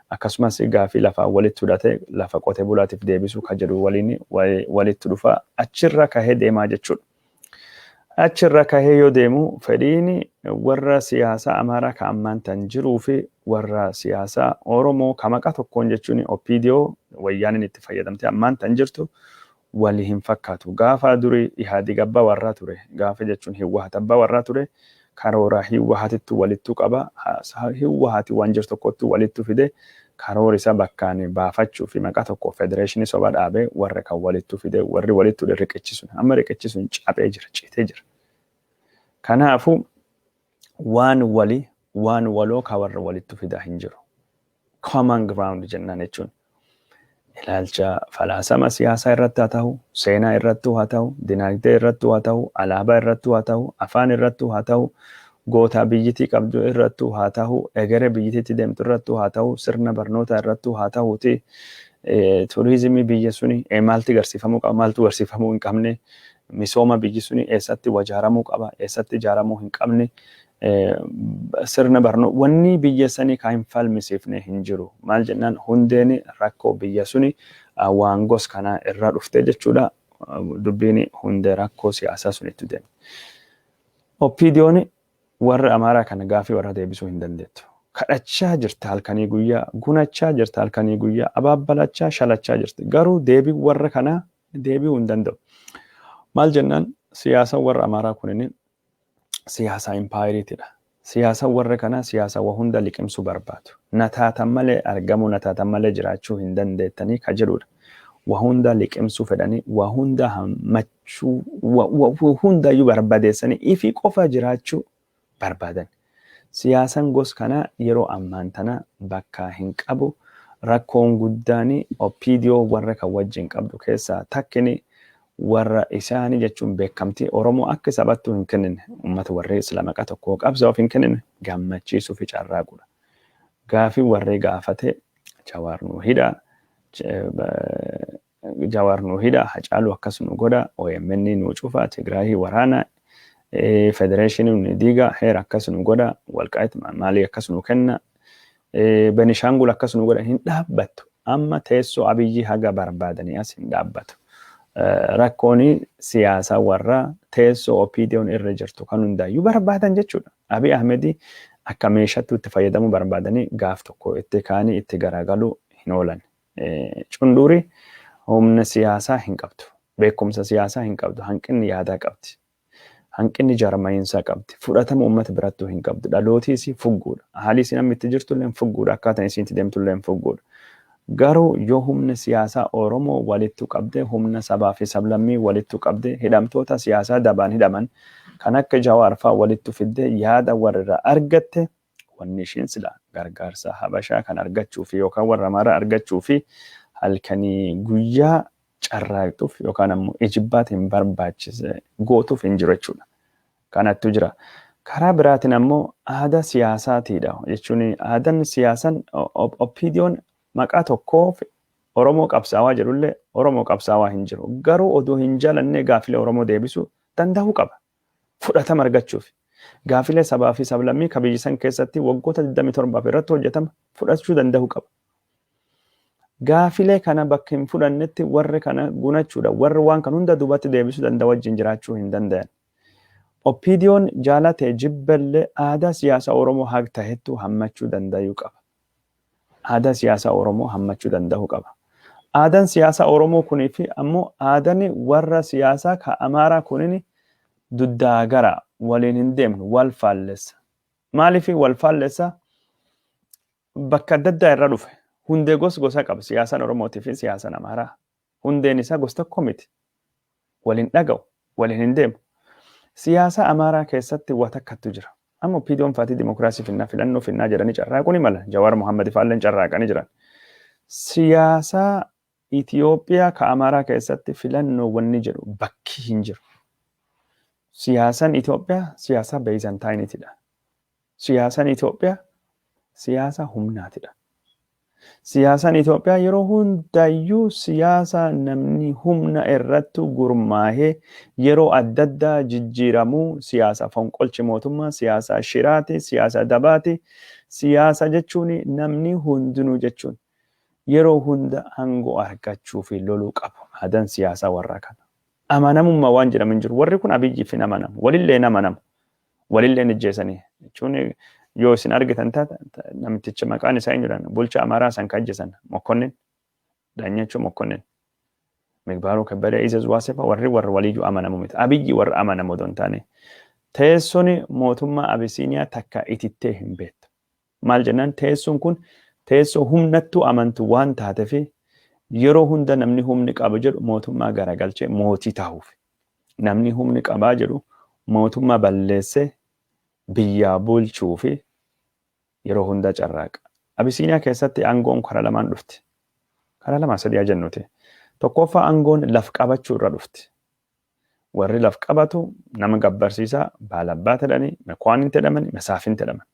akkasumas gaafii lafa walitti fudhatee lafa qotee bulaatiif deebisuu ka jedhu waliin walitti dhufa achirra kahee deemaa jechuudha. Achirra kahee yoo deemu fedhiin warra siyaasa Amaaraa ka ammaan tan jiruu fi warra siyaasa Oromoo ka maqaa tokkoon jechuun OPDO wayyaaniin itti fayyadamtee ammaan tan jirtu walii hin fakkaatu. Gaafa durii Ihaadig abbaa warraa ture. Gaafa jechuun Hiwwahat abbaa warraa ture. Karoora Hiwwahatittu walittu qaba. Hiwwahati waan jiru tokkottu walittu fide karoora isa bakkaan baafachuu fi maqaa tokko federeeshinii soba dhaabee warra kan walittu fide warri walittu riqichisuun amma riqichisuun cabee jira citee jira. Kanaafuu waan waloo ka warra walittu fidaa hin jiru. Common ground jennaan jechuun. Ilaalcha falaasama siyaasaa irratti haa ta'u, seenaa irratti haa ta'u, dinagdee irratti haa ta'u, alaabaa irratti haa ta'u, afaan irratti haa ta'u, goota biyyittii qabdu irratti haa ta'u, egeree biyyittiitti deemtu irratti haa ta'u, sirna barnoota irratti haa ta'uuti, turizimii biyya suni maalti garsiifamuu qaba, maaltu garsiifamuu hin qabne, misooma biyyi suni eessatti wajaaramuu qaba, eessatti ijaaramuu hin qabne, sirna barnoota wanni biyya sanii ka hin falmisiifne hin jiru. Maal jennaan hundeen rakkoo biyya suni waan gos kana irraa dhufte jechuudha. Dubbiin hundee rakkoo siyaasaa sunitti deema. OPDO'n warra Amaaraa kana gaafii warra deebisuu hin dandeettu. Kadhachaa jirta halkanii guyyaa, gunachaa jirta halkanii guyyaa, abaabbalachaa shalachaa jirti. Garuu deebii warra kanaa deebi'uu hin danda'u. Maal jennaan siyaasa warra Amaaraa kunini siyaasa impaayiriitidha. Siyaasa warra kana siyaasa waa hunda liqimsuu barbaadu. Nataatan malee argamuu nataatan malee jiraachuu hin dandeettanii ka jedhudha. Waa hunda liqimsuu fedhanii waa hunda hammachuu waa hundayyuu barbaadeessanii ifii qofa jiraachuu barbaadan. Siyaasan gos kana yeroo ammaan tana bakka hin qabu. Rakkoon guddaani OPDO warra kan wajjin qabdu keessaa takkini warra isaanii jechuun beekamtii Oromoo akka sabattuu hin kennine uummata warree Islaamaa tokko qabsaa'uuf hin kennine gammachiisuu fi carraaqudha. Gaafii warree gaafate Jawaar nuu hidha. Jawaar nuu hidha. Hacaaluu akkas nu godha. OMN nuu cufa. Tigraahii waraana. Federeeshiniin ni diiga. Heera akkas nu godha. Walqaayit maalii akkas nu kenna. Benishangul akkas nu godha. Hin dhaabbattu. Amma teessoo Abiyyi haga barbaadanii as hin dhaabbatu. Rakkooni siyaasaa warra teessoo OPDO'n irra jirtu kan hundaayyuu barbaadan jechuudha. Abiy Ahmedii akka meeshaatti itti fayyadamuu barbaadanii gaaf tokko itti kaanii itti garagaluu hin oolan. Cundurii humna siyaasaa hin qabdu. Beekumsa siyaasaa hin qabdu. Hanqinni yaadaa qabdi. Hanqinni jarmaayinsaa qabdi. Fudhatama uummata birattuu hin qabdu. Dhalootii isii fugguudha. Haalli isin amma itti jirtullee fugguudha. Akkaataan isin itti deemtullee fugguudha. Garuu yoo humna siyaasaa Oromoo walittu qabde, humna sabaa fi sablammii walittu qabde, hidhamtoota siyaasaa dabaan hidhaman kan akka Jawaar fa'aa walittu fidde yaada warra argatte wanni ishiin sila gargaarsa Habashaa kan argachuu fi yookaan warra Amaaraa argachuu fi halkanii guyyaa carraaqxuuf yookaan ammoo ijibbaatiin barbaachise gootuuf hin jiru jechuudha. Kanattu jira. Karaa biraatiin ammoo aadaa siyaasaatiidha jechuun aadaan siyaasan OPDO'n maqaa tokkoof Oromoo qabsaawaa jedhullee Oromoo qabsaawaa hin jiru. Garuu oduu hin jaalannee gaafilee Oromoo deebisuu danda'uu qaba. Fudhatama argachuuf. Gaafilee sabaa fi sablammii kabiyyisan keessatti waggoota 27 irratti hojjetama fudhachuu danda'uu qaba. Gaafilee kana bakka hin fudhannetti warri kana gunachuudha. Warri waan kan hunda duubatti deebisuu danda'a wajjin jiraachuu hin danda'an. OPDO'n jaalatee jibballee aadaa siyaasaa Oromoo haga ta'ettu hammachuu danda'uu qaba. Aadaa siyaasaa Oromoo hammachuu danda'uu qaba. Aadaan siyaasaa Oromoo kunii fi ammoo aadaan warra siyaasaa ka Amaaraa kunini duddaa gara waliin hin deemnu wal faallessa. Maaliif wal faallessa? Bakka adda addaa irra dhufe. Hundee gosa qaba siyaasaan Oromootii fi siyaasaan Amaaraa. Hundeen isaa gosa tokko miti. Waliin dhaga'u, waliin hin deemu. Siyaasa Amaaraa keessatti waan takkatu jira. Amma OPDO'n faatii dimokiraasii filannoo finnaa jedhanii carraaquu ni mala. Jawaar Mohaammed faalleen carraaqanii jiran. Siyaasa Itoophiyaa ka Amaaraa keessatti filannoo wanni jedhu bakki hin jiru. Siyaasan Itoophiyaa siyaasa Beezantaayiniitidha. Siyaasan Itoophiyaa siyaasa humnaatidha. Siyaasan Itoophiyaa yeroo hundayyuu siyaasa namni humna irratti gurmaahee yeroo adda addaa jijjiiramuu siyaasa fonqolchi mootummaa, siyaasa shiraati, siyaasa dabaati, siyaasa jechuun namni hundinuu jechuun yeroo hunda aangoo argachuu fi loluu qabu. Aadaan siyaasaa warra kana. Amanamummaa waan jedhamu hin jiru. Warri kun Abiyyiif hin amanamu. Walillee hin amanamu. Walillee ijjeessanii jechuun yoo isin argitan taate namticha maqaan isaa eenyudha? Bulchaa Amaaraa san kajjesan Mokkonnin Daanyachoo Mokkonnin Migbaaruu Kabbadee Izaz Waasefa warri waliyyuu amanamu miti. Abiyyi warra amanamu don taane teessoon mootummaa Abisiiniyaa takka itittee hin beektu. Maal jennaan teessoon kun teessoo humnattuu amantu waan taateef yeroo hunda namni humni qaba jedhu mootummaa garagalchee mootii ta'uuf. Namni humni qabaa jedhu mootummaa balleessee biyyaa bulchuu fi yeroo hunda carraaqa. Abisiiniyaa keessatti aangoon karaa lamaan dhufti. Karaa lama sadii jennuti. Tokkoffaa aangoon laf qabachuu irra dhufti. Warri laf qabatu nama gabbarsiisaa baalabbaa jedhanii, mekwaanin jedhamanii, mesaafin jedhaman.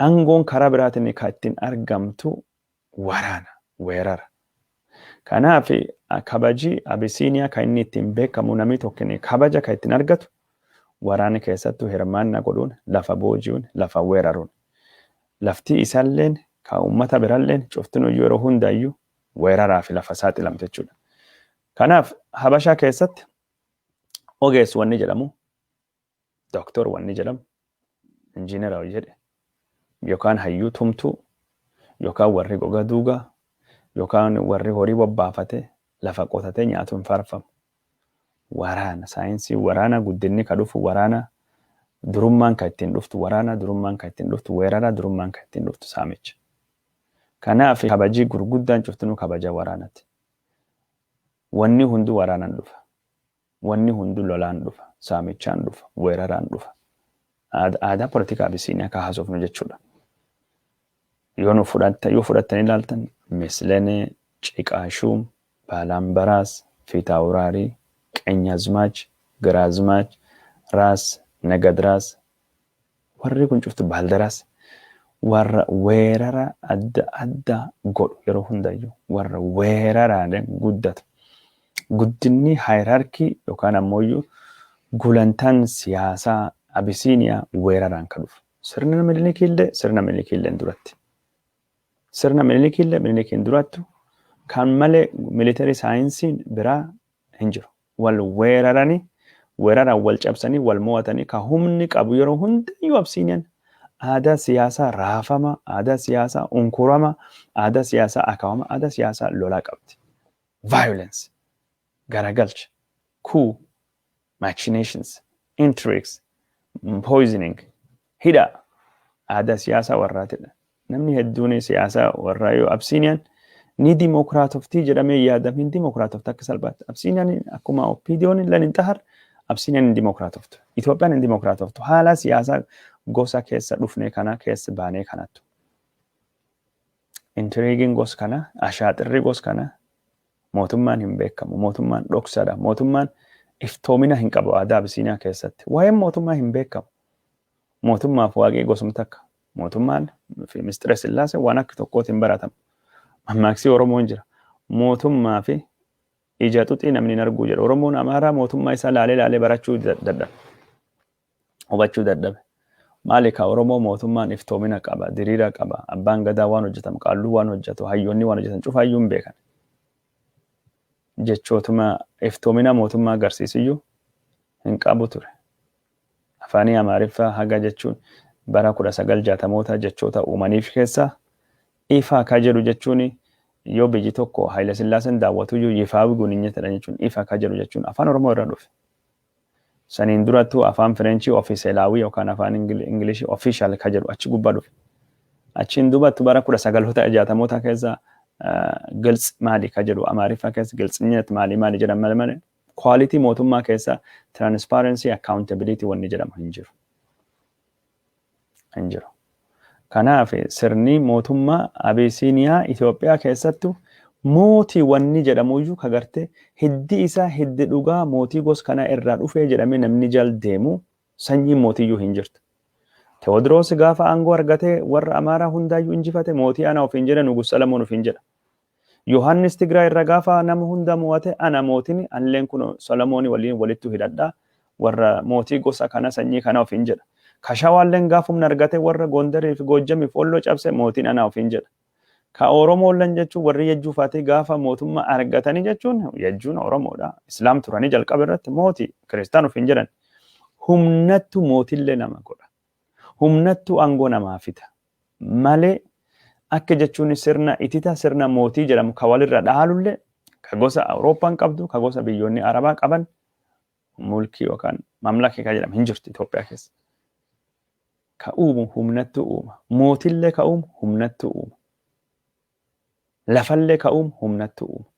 Aangoon karaa biraatiin kan ittiin argamtu waraana, weerara. Kanaaf kabajii Abisiiniyaa kan inni ittiin beekamu namni tokko kabaja kan ittiin argatu waraana keessattuu hirmaannaa godhuun, lafa booji'uun, lafa weeraruun. Lafti isaalleen kan uummata biraalleen cuftinuu yeroo hundayyuu weeraraa fi lafa saaxilamte jechuudha. Kanaaf Habashaa keessatti ogeessu wanni jedhamu, dooktor wanni jedhamu, injiinera jedhe, yookaan hayyuu tumtuu, yookaan warri goga duugaa, yookaan warri horii bobbaafate lafa qotatee nyaatuun faarfamu. Waraana saayinsii waraana guddinni ka dhufu waraana durummaan kan ittiin dhuftu waraana durummaan kan ittiin dhuftu weerara durummaan kan ittiin dhuftu saamicha. Kanaaf kabajii gurguddaan cuftinuu kabaja waraanati. Wanni hundu waraanaan dhufa. Wanni hundu lolaan dhufa. Saamichaan dhufa. Weeraraan dhufa. Aadaa politikaa Abisiiniyaa ka haasofnu jechuudha. Yoo fudhattanii ilaaltan Mislenee, Ciqaashuum, Baalaan Baraas, Fiitaawuraarii, ቀኛዝማች ግራዝማች ራስ ነገድራስ warri kun cuftu baaldaras warra weerara adda godhu yeroo hundayyuu warra weeraraadhaan guddatu guddinni hierarkii yookaan ammoo gulantaan siyaasaa Abisiiniyaa weeraraan kan dhufu sirna Minilikillee duratti sirna Minilikiin durattu kan malee military saayinsiin biraa hin jiru wal weeraranii weeraraan wal cabsanii wal mo'atanii ka humni qabu yeroo hundayyuu Abisiiniyaan aadaa siyaasaa raafama aadaa siyaasaa unkurama aadaa siyaasaa akaawama aadaa siyaasaa lolaa qabdi violence garagalcha coup machinations intrigues poisoning hidha aadaa siyaasaa warraatidha namni hedduun siyaasaa warraa yoo Abisiiniyaan ni dimokiraatoftii jedhamee yaadame hin dimokiraatofta akka salphaatti Abisiiniyaan akkuma OPDO'n lan hin tahar Abisiiniyaan hin dimokiraatoftu Itoophiyaan hin dimokiraatoftu haala siyaasaa gosa keessa dhufnee kana keessa baanee kanattu intrigiin gos kana ashaaxirri gos kana mootummaan hin beekamu mootummaan dhoksaadha mootummaan iftoomina hin qabu aadaa Abisiiniyaa keessatti waa'een mootummaa hin beekamu mootummaaf waaqee gosum takka mootummaan fi Mistira Sillaasee waan akka tokkootiin hin baratamu mammaaksii Oromoon jira mootummaa fi ija xuxii namni hin arguu jedha Oromoon Amaaraa mootummaa isaa laalee barachuu dadhabe hubachuu dadhabe maali ka Oromoo mootummaan iftoomina qaba diriira qaba abbaan gadaa waan hojjetamu qaalluu waan hojjetu hayyoonni waan hojjetan cufaayyuu hin beekan jechootuma iftoomina mootummaa agarsiisiyyuu hin qabu ture afaanii Amaariffaa haga jechuun bara 1960moota jechoota uumaniif keessaa ifa ka jedhu jechuun yoo biyyi tokko Haayile Sillaaseen daawwatuyyuu yifaawi guninyatadha jechuun ifa ka jedhu jechuun afaan Oromoo irraa dhufe saniin durattuu afaan Fireenchii ofiiseelaawii yookaan afaan Ingilishii official ka jedhu achi gubbaa dhufe achiin dubattu bara 1960moota keessa ግልጽ ማሊ ከጀሉ አማሪፋ ከስ ግልጽነት ማሊ ጀደም ማለ ኳሊቲ ሞቱማ ከሳ ትራንስፓረንሲ አካውንታቢሊቲ ወን ጀደም እንጅሩ ከናፍ ስርኒ ሞቱማ አቢሲኒያ ኢትዮጵያ ከሰቱ ሞቲ ወን ጀደሙዩ ከገርቴ ሂዲ ኢሳ ሂዲ ዱጋ ሞቲ ጎስ ከና እራ ዱፌ ጀደም ነምኒ ጀል ደሙ ሰኝ ሞቲዩ እንጅርት ቴዎድሮስ ጋፋ አንጎ አርገቴ ወር አማራ ሁንዳዩ እንጂፈቴ ሞቲ አና ኦፊንጀረ ንጉስ ሰለሞን ኦፊንጀረ ዮሐንስ ትግራይ ረጋፋ ነም ሁንዳ ሞዋቴ አና ሞቲኒ አንሌን ኩኖ ሰለሞኒ ወሊቱ ሂዳዳ ወር ሞቲ ጎሳ ካና ሰኝ ካና ኦፊንጀረ ከሻዋለን ጋፉም ነርገቴ ወር ጎንደር ጎጀም ፎሎ ጨብሰ ሞቲን አና ኦፊንጀረ ከኦሮሞ ለንጀቹ ወር የጁ ፋቴ ጋፋ ሞቱማ አርገተኒ ጀቹን የጁን ኦሮሞዳ እስላም ቱራኒ ጀልቀበረት ሞቲ ክርስቲያኑ ኦፊንጀረን ሁምነቱ ሞቲለ ነማቆዳ humnattu angoo namaa fita malee akka jechuun sirna itita sirna mootii jedhamu ka walirra dhaalulle ka gosa Awurooppaan qabdu ka gosa biyyoonni Arabaa qaban mulkii yookaan mamlakee ka jedhamu hin jirtu Itoophiyaa keessa ka uumu humnattu uuma mootillee ka uumu humnattu uuma lafallee ka uumu humnattu uuma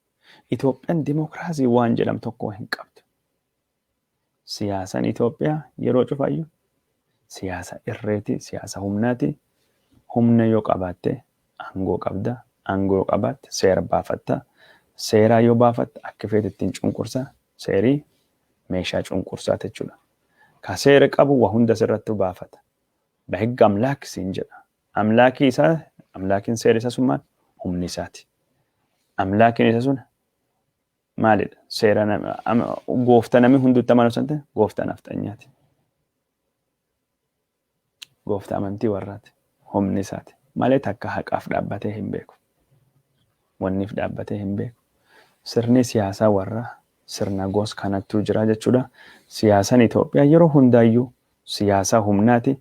Itoophiyaan dimokiraasii waan jedhamu tokko hin qabdu siyaasan Itoophiyaa yeroo cufayyuu siyaasa irreeti siyaasa humnaati humna yoo qabaatte angoo qabda angoo yoo qabaatte seera baafatta seera yoo baafatte akka feetettiin cunqursa seerii meeshaa cunqursaa jechuudha ka seera qabu waa hunda sirratti baafata bahigga amlaak siin jedha amlaaki isaa amlaakin seera isa summaan humni isaati amlaakin isa sun maalidha seera goofta nami hunduutti amanu sante goofta naftanyaati goofta amantii warraati humni isaati malee takka haqaaf dhaabbatee hin beeku wanniif dhaabbatee hin beeku sirni siyaasaa warraa sirna gos kanattu jira jechuudha siyaasan Itoophiyaa yeroo hundaayyuu siyaasa humnaati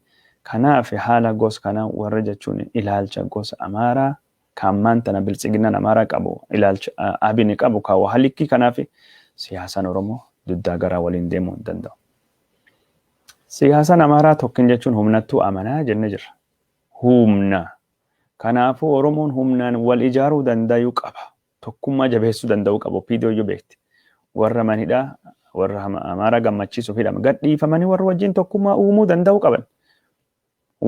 kanaaf haala gos kana warra jechuun ilaalcha gos Amaaraa kamman tana bilchiginna Amaaraa qabu ilaalcha abini qabu ka wahalikki kanaaf siyaasan Oromoo duddaa gara waliin deemuu danda'u siyaasan Amaaraa tokkin jechuun humnattu amanaa jenne jira humna kanaafu Oromoon humnaan wal ijaaruu danda'u qaba tokkummaa jabeessuu danda'u qaba PDO beekti warra manidha warra Amaaraa gammachiisuu fidama gadhiifamanii warra wajjin tokkummaa uumuu danda'u qaban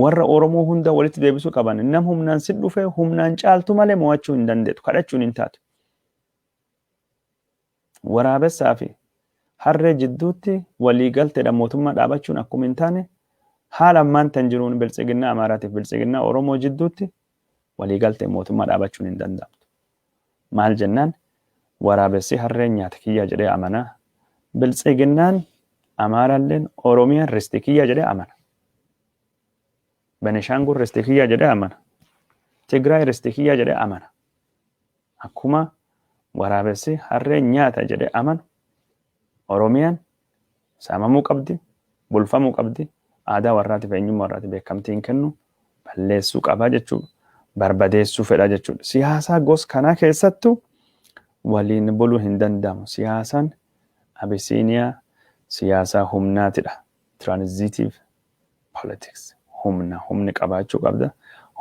warra Oromoo hunda walitti deebisuu qaban nam humnaan sin dhufe humnaan caaltu malee mo'achuu hin dandeetu kadhachuun hin taatu waraabessaa fi harree jidduutti waliigalteedhaan mootummaa dhaabachuun akkuma hin taane haala ammaan tan jiruun biltsiginnaa Amaaraatiif biltsiginnaa Oromoo jidduutti waliigaltee mootummaa dhaabachuun hin danda'amtu. Maal jennaan waraabessi harreen nyaata kiyyaa jedhee amana. Biltsiginnaan Amaaraalleen Oromiyaan risti kiyyaa jedhee amana. Benishaangul risti kiyyaa jedhee amana. Tigraay risti kiyyaa jedhee amana. Akkuma waraabessi harreen nyaata jedhee amanu Oromiyaan saamamuu qabdi, bulfamuu qabdi, aadaa warraatiif eenyummaa warraatiif beekamtii hin kennu, balleessuu qabaa jechuudha. Barbadeessuu fedha jechuudha. Siyaasaa gosa kanaa keessattuu waliin buluu hin danda'amu. Siyaasaan Abisiiniyaa siyaasaa humnaatidha. Transitive politics. Humni qabaachuu qabda.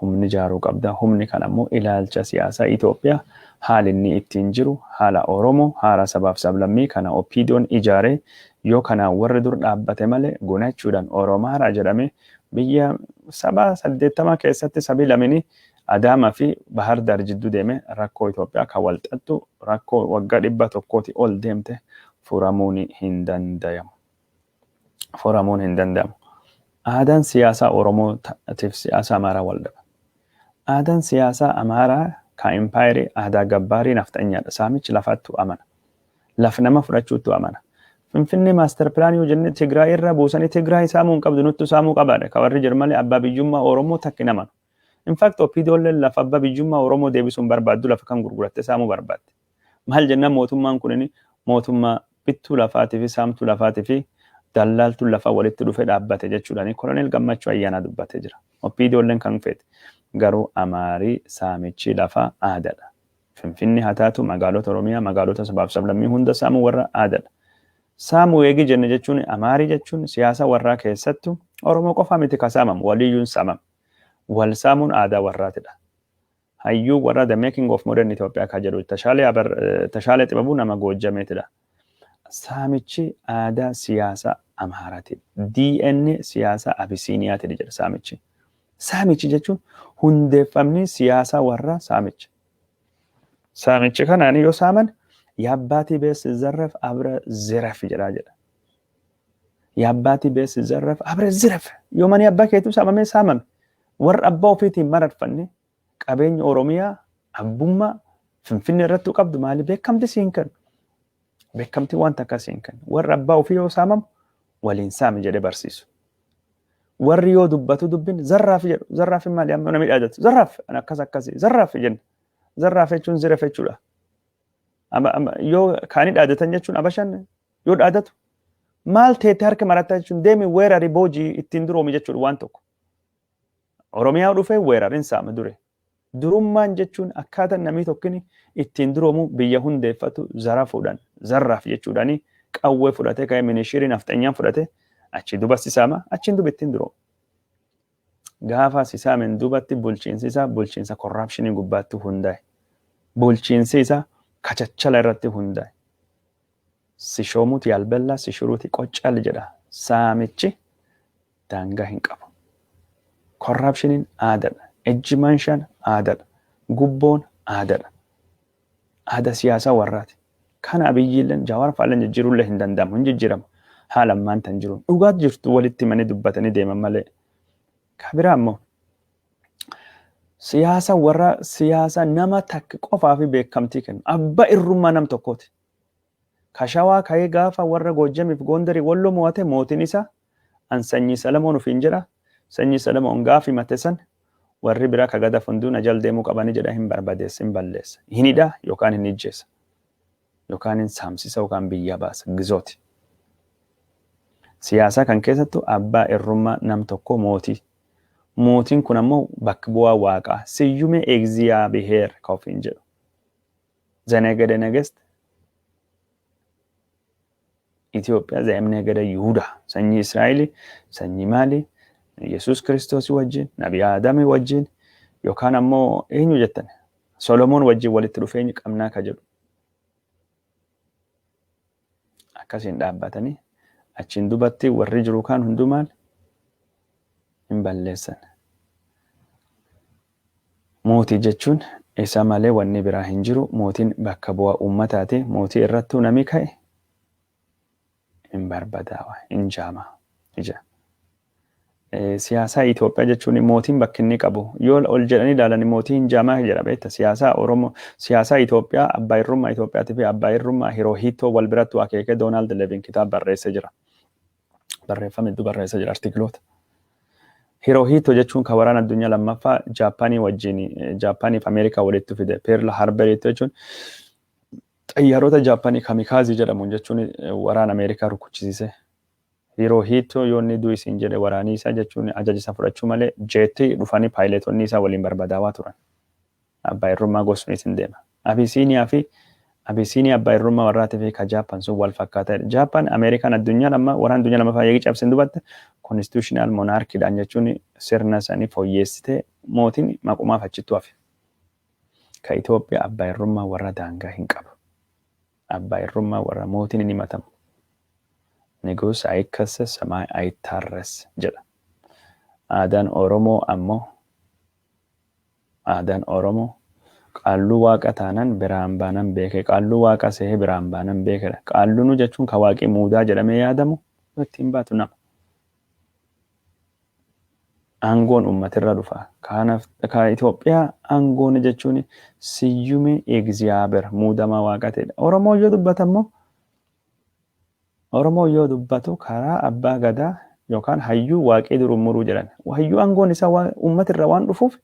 Humni ijaaruu qabda. Humni kan ammoo ilaalcha siyaasaa Itoophiyaa haala inni ittiin jiru haala Oromoo, haala sabaaf sablammii kana OPDO'n ijaaree yoo kana warri dur dhaabbate malee gunachuudhaan Oromaaraa jedhame biyya 80 keessatti sabii lamini Adaamaa fi Bahar Daar jidduu deeme rakkoo Itoophiyaa kan walxaxxu rakkoo waggaa 100 ol deemte furamuun hin danda'amu. Furamuun hin danda'amu. Aadaan siyaasaa Oromootiif siyaasaa Amaaraa wal dhaba. Aadaan siyaasaa Amaaraa kan empaayirii aadaa gabbaarii nafxanyaadha. Saamichi lafaattu amana. Laf nama fudhachuuttu amana. Finfinnee maaster pilaanii yoo jenne Tigraay irra buusanii Tigraay saamuu hin qabdu nutti saamuu qabaadha. Kan warri jiru malee abbaa biyyummaa Oromoo takki namanu. In fact OPDO'n lafa abbaa biyyummaa Oromoo deebisuun barbaaddu lafa kan gurguratte saamuu barbaadde. Maal jennaan mootummaan kunini mootummaa bittuu lafaatii fi saamtuu lafaatii fi dallaaltuun lafaa walitti dhufee dhaabbate jechuudhaan Koloneel Gammachuu Ayyaanaa dubbatee jira. OPDO'n kan feete garuu Amaarii saamichi lafaa aadaadha. Finfinnee haa taatu magaalota Oromiyaa magaalota sabaaf sablammii hunda saamuu warra aadaadha. Saamuu eegi jenne jechuun Amaarii jechuun siyaasa warraa keessattuu Oromoo qofa miti ka saamamu waliyyuun saamama. Wal saamuun aadaa warraatidha. Hayyuu warra the making of modern Ethiopia ka jedhu tashaalee xibabuu nama goojjameetidha. Saamichi aadaa siyaasa Amaaraati. DNA siyaasa Abisiiniyaati jedha saamichi. Saamichi jechuun hundeeffamni siyaasa warraa saamichi. Saamichi kanaan yoo saaman yaabbaati bees zarraf abra ziraf jedhaa jedha. Yaabbaati bees zarraf abra ziraf. Yoo mani abbaa keetu saamamee saamame. Warra abbaa ofiitiin mararfanne qabeenya Oromiyaa abbummaa Finfinnee irratti qabdu maali beekamti siin kennu. Beekamti waan takka siin kennu. Warra abbaa ofii yoo saamamu waliin saami jedhee barsiisu. Warri yoo dubbatu dubbin zarraaf jedhu. Zarraaf maali amma namni dhaadatu. Zarraaf akkas akkasii. Zarraaf jenna. Zarraaf jechuun ziraf jechuudha. Yoo kaanii dhaadatan jechuun abashan yoo dhaadatu maal teete harka marataa jechuun deemi weerarii boojii ittiin duroomi jechuudha waan tokko. Oromiyaa dhufee weerarin saama dure. Durummaan jechuun akkaataa namni tokkini ittiin duroomu biyya hundeeffatu zarafuudhaan zarraaf jechuudhaani qawwee fudhatee ka'ee minishiiriin nafxanyaan fudhatee achi dubatti saama achiin dubittiin duroomu. Gaafa sisaamen dubatti bulchiinsi isaa bulchiinsa korraapshinii gubbaatti hundaa'e. Bulchiinsi isaa kachachala irratti hundaa'e. Sishoomuuti yaalbellaa sishuruuti qoccaal jedha. Saamichi daangaa hin qabu. Korraapshiniin aadaadha. Ejjimanshaan aadaadha. Gubboon aadaadha. Aadaa siyaasaa warraati. Kana abiyyiilleen Jawaar fa'aaleen jijjiiruullee hin danda'amu. Hin jijjiiramu. Haala ammaan tan jiruun. Dhugaat jirtu walitti manii dubbatanii deeman malee. Kabiraa ammoo siyaasa warra siyaasa nama takka qofaa fi beekamtii kennu. Abbaa irrummaa nam tokkooti. Kashawaa ka'ee gaafa warra Goojjamiif Gondarii Walloo mo'ate mootiin isaa an sanyii Salamoon ofiin jedha. Sanyii Salamoon gaafi mate san warri biraa kagada funduu na jal deemuu qabanii jedha hin barbadeessa hin balleessa. Hin hidhaa yookaan hin ijjeessa. Yookaan hin saamsisa yookaan biyya baasa. Gizooti. Siyaasa kan keessattu abbaa irrummaa nam tokko mootii. Mootiin kun ammoo bakka bu'aa waaqaa. Siyyume Egziyaabiheer ka ofiin jedhu. Zanegede Negest Itoophiyaa Zanegede Yihudaa. Sanyii Israa'elii, sanyii maalii? Yesuus Kiristoos wajjin, Nabi Aadamii wajjin, yookaan ammoo eenyu jettan? Solomoon wajjin walitti dhufeenyi qabnaa ka jedhu. Akkasiin dhaabbatanii achiin dubatti warri jiru kaan hundumaan hin balleessan. Mootii jechuun isa malee wanni biraa hin jiru. Mootiin bakka bu'aa uummataati. Mootii irrattuu nami ka'e hin barbadaa'u, hin jaama ija. Siyaasa Itoophiyaa jechuun mootiin bakki inni qabu yoo ol jedhanii ilaalan mootii hin jaamaa jedha beekta. Siyaasa Oromoo, siyaasa Itoophiyaa, abbaa irrummaa Itoophiyaatii fi abbaa irrummaa Hirohiitoo wal birattu akeekee Doonaald Leevin kitaaba barreessee jira. Barreeffame hedduu barreessee jira artikiloota. Hirohiitoo jechuun kan waraana addunyaa lammaffaa Jaappaanii wajjin Jaappaanii fi Ameerikaa walitti fide. Pearl Harbor jechuun xayyaarota Jaappaanii kamikaazii jedhamuun jechuun waraana Ameerikaa rukuchisiise. Hirohiitoo yoo inni du'u isin jedhe waraanii isaa jechuun ajaja isa fudhachuu malee jeetii dhufanii paayileetonni isaa waliin barbadaawaa turan. Abbaa irrummaa gosuun isin deema. Abisiiniyaa abbaa irrummaa warraatii fi ka Jaappaan sun wal fakkaataadha. Jaappaan Ameerikaan addunyaa lamma waraana addunyaa lammaffaa eegi cabsin dubatte konstitushinaal monarkiidhaan jechuun sirna isaanii fooyyeessitee mootiin maqumaaf achittuu hafe. Ka Itoophiyaa abbaa irrummaa warra daangaa hin qabu. Abbaa irrummaa warra mootiin hin himatamu. ንጉስ አይከሰስ ሰማይ አይታረስ jedha. Aadaan Oromoo qaalluu waaqa taanaan biraan baanan beeke, qaalluu waaqa sehee biraan baanan beekedha. Qaalluun jechuun ka waaqii muudaa jedhamee yaadamu ittiin baatu nama. Aangoon uummatirra dhufa. Kanaaf ka Itoophiyaa aangoon jechuun siyyumee egziyaaber muudamaa waaqa ta'edha. Oromoo yoo dubbatu karaa abbaa gadaa yookaan hayyuu waaqee durumuruu jedhan. Hayyuu aangoon isaa uummatirra waan dhufuuf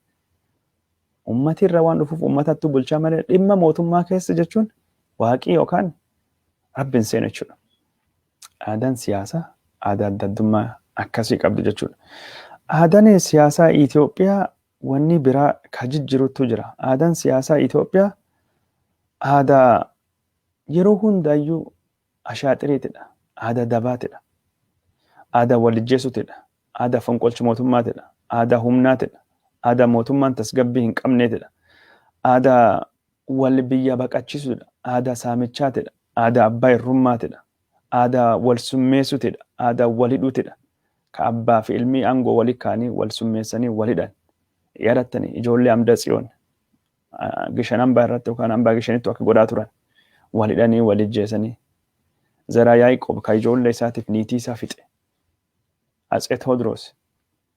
uummatattu bulchaa malee dhimma mootummaa keessa jechuun waaqii yookaan rabbiin seenu jechuudha. Aadaan siyaasaa aadaa adda addummaa akkasii qabdu jechuudha. Aadaan siyaasaa Itoophiyaa wanni biraa ka jijjirutu jira. Aadaan siyaasaa Itoophiyaa aadaa yeroo hundaayyuu ashaaxiriitidha. Aadaa dabaatidha. Aadaa walijjeessutidha. Aadaa fonqolcha mootummaatidha. Aadaa humnaatidha. Aadaa mootummaan tasgabbii hin qabneetidha. Aadaa wal biyya baqachiisudha. Aadaa saamichaatidha. Aadaa abbaa irrummaatidha. Aadaa wal summeessutidha. Aadaa wal hidhuutidha. Ka abbaa fi ilmii aangoo walii kaanii wal summeessanii wal hidhan. Yaadattanii ijoollee Amda Tsiyoon Gishan hambaa irratti yookaan hambaa Gishanitti akka godhaa turan wal hidhanii wal ijjeessanii. Zaraa Yaaqoob ka ijoollee isaatiif niitii isaa fixe. Atsee Tewoodiroos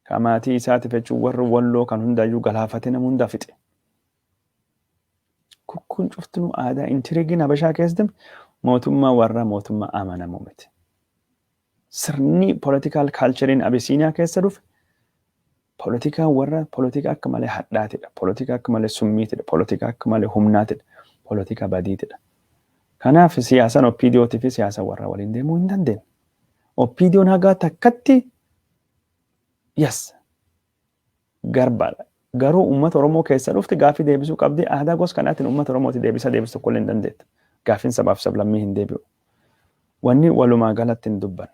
ka maatii isaatiif jechuun warri walloo kan hundaayyuu galaafatee nama hundaa fixe. Kun cuftinuu aadaa intirigiin Habashaa keessatti mootummaa warra mootummaa amanamu miti. Sirni politikaal kaalcheriin Abisiiniyaa keessa dhufe politikaan warra politika akka malee hadhaatidha. Politika akka malee summiitidha. Politika akka malee humnaatidha. Politika badiitidha. Kanaaf siyaasaan OPDOtii fi siyaasa warra waliin deemuu hin dandeenye. OPDOon hagaa takkatti garbaadha. Garuu uummata Oromoo keessa dhufti gaaffii deebisuu qabdi. Aadaa gosa kanaatiin uummata Oromooti deebisu tokko illee hin dandeetta. Gaaffiin sabaaf sablammii hin deebi'u. Wanni walumaa galatti hin dubban.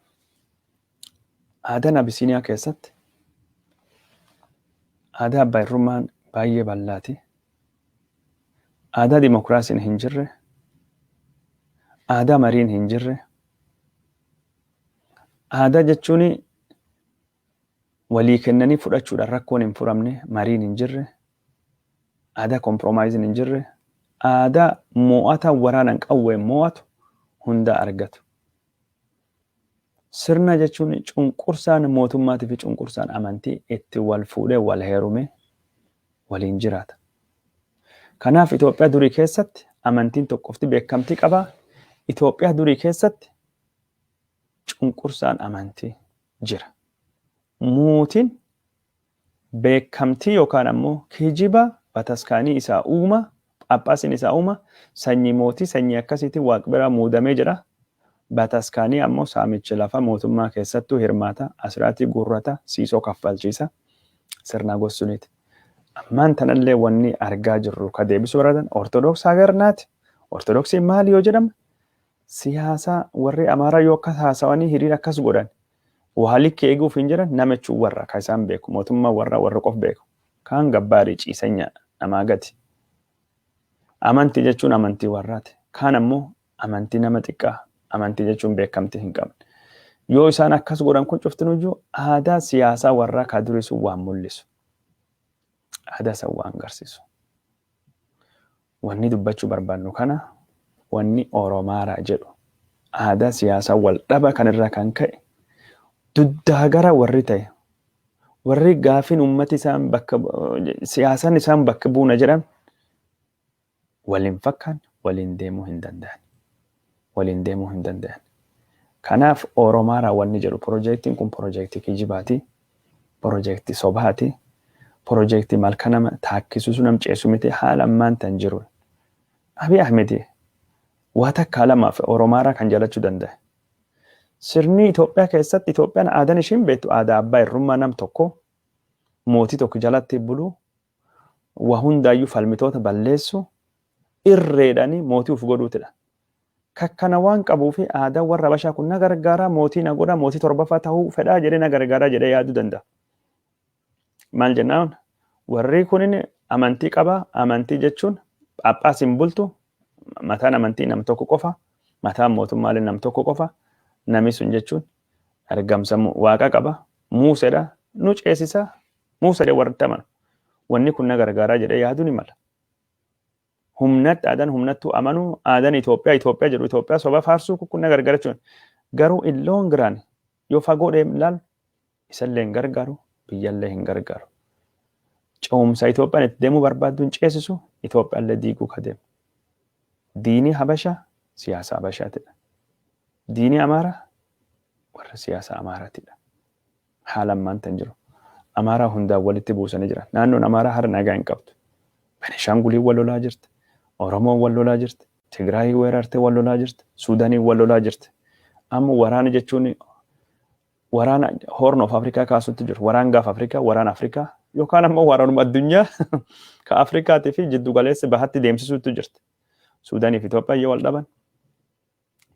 Aadaan Abisiiniyaa keessatti aadaa abbaa irrummaan baay'ee bal'aati. Aadaa dimokiraasiin hin jirre. Aadaa mariin hin jirre. Aadaa jechuun walii kennanii fudhachuudhaan rakkoon hin furamne mariin hin jirre. Aadaa kompromaayiziin hin jirre. Aadaa mo'ataa waraanaan qawween mo'atu hunda argatu. Sirna jechuun cunqursaan mootummaatii fi cunqursaan amantii itti wal fuudhee wal heerume waliin jiraata. Kanaaf Itoophiyaa durii keessatti amantiin tokkofti beekamtii qabaa. Itoophiyaa durii keessatti cunqursaan amantii jira. Mootiin beekamtii yookaan ammoo kijiba bataskaanii isaa uuma, Phaaphaasiin isaa uuma, sanyii mootii sanyii akkasiitiin Waaqa biraa muudamee jira. Bataskaanii ammoo saamichi lafa mootummaa keessattuu hirmaata, asiraatii gurrata, siisoo kaffalchiisa, sirna gosuuniiti. Ammaan tanallee wanni argaa jirru ka deebisuu barbaadan Ortodoksii hagarnaati. Ortodoksiin maali yoo jedhama? Siyaasa warri Amaaraa yoo akkas haasawanii hiriira akkas godhan waalitti eeguuf hin jiran namichuu warra ka isaan beeku mootummaa warra qof beeku kaan gabbaarii ciisanya namaa gati. Amantii jechuun amantii warraati. Kaan ammoo amantii nama xiqqaa. Amantii jechuun beekamtii hin qabne. Yoo isaan akkas godhan kun cuftinuyyuu aadaa siyaasaa warraa ka durii sun waan mul'isu. Aadaa san waan agarsiisu. Wanni dubbachuu barbaannu kana wanni Oromaaraa jedhu aadaa siyaasaa wal dhaba kanirraa kan ka'e duddaa gara warri ta'e warri gaafin ummati isaan bakka siyaasan isaan bakka buuna jedhan waliin fakkaan waliin deemuu hin danda'an. Waliin deemuu hin danda'an. Kanaaf Oromaara wanni jedhu piroojeektiin kun piroojeektii kijibaati. Piroojeektii sobaati. Piroojeektii malka nama taakkisuusu nam ceesu miti haala ammaan tan jiru. Abiy Ahmed waa takka lamaaf Oromaara kan jalachuu danda'a. Sirni Itoophiyaa keessatti Itoophiyaan aadaan ishiin beektu aadaa abbaa irrummaa nam tokko mootii tokko jalatti bulu waa hundaayyuu falmitoota balleessu irreedhanii mootii uf godhuutidha. Kakkana waan qabuufi aadaa warra Habashaa kun na gargaaraa mootii na godha mootii torbaffaa ta'uu fedhaa jedhee na gargaaraa jedhee yaaduu danda'a. Maal jennaan warri kunin amantii qaba. Amantii jechuun Phaaphaasiin bultu mataan amantii nam tokko qofa. Mataan mootummaalee nam tokko qofa. Nami sun jechuun argamsa waaqa qaba. Muusedha. Nu ceesisa. Muusedha warri amanu. Wanni kun na gargaaraa jedhee yaaduu ni mala. Humnatti aadaan humnattuu amanuu aadaan Itoophiyaa jedhu Itoophiyaa soba faarsuu kun na gargaara jechuun garuu illoon giraan yoo fagoo deemu ilaalu isallee hin gargaaru biyyallee hin gargaaru. Ce'umsa Itoophiyaan itti deemuu barbaaddu hin ceesisu Itoophiyaallee diiguu ka deemu. Diinii Habashaa siyaasa Habashaatidha. Diinii Amaaraa warra siyaasa Amaaraatidha. Haala ammaan tan jiru. Amaaraa hundaan walitti buusanii jira. Naannoon Amaaraa hara nagaa hin qabdu. Benishaangulii wal lolaa jirti. Oromoon wal lolaa jirti. Tigraayii weerartee wal lolaa jirti. Suudaanii wal lolaa jirti. Amma waraana jechuun waraana Horn of Afrikaa kaasutti jiru. Waraan Gaafaa Afrikaa, waraan Afrikaa yookaan ammoo waraanuma addunyaa ka Afrikaatii fi jiddu galeessa bahatti deemsisuutu jirti. Suudaanii fi Itoophiyaan yoo wal dhaban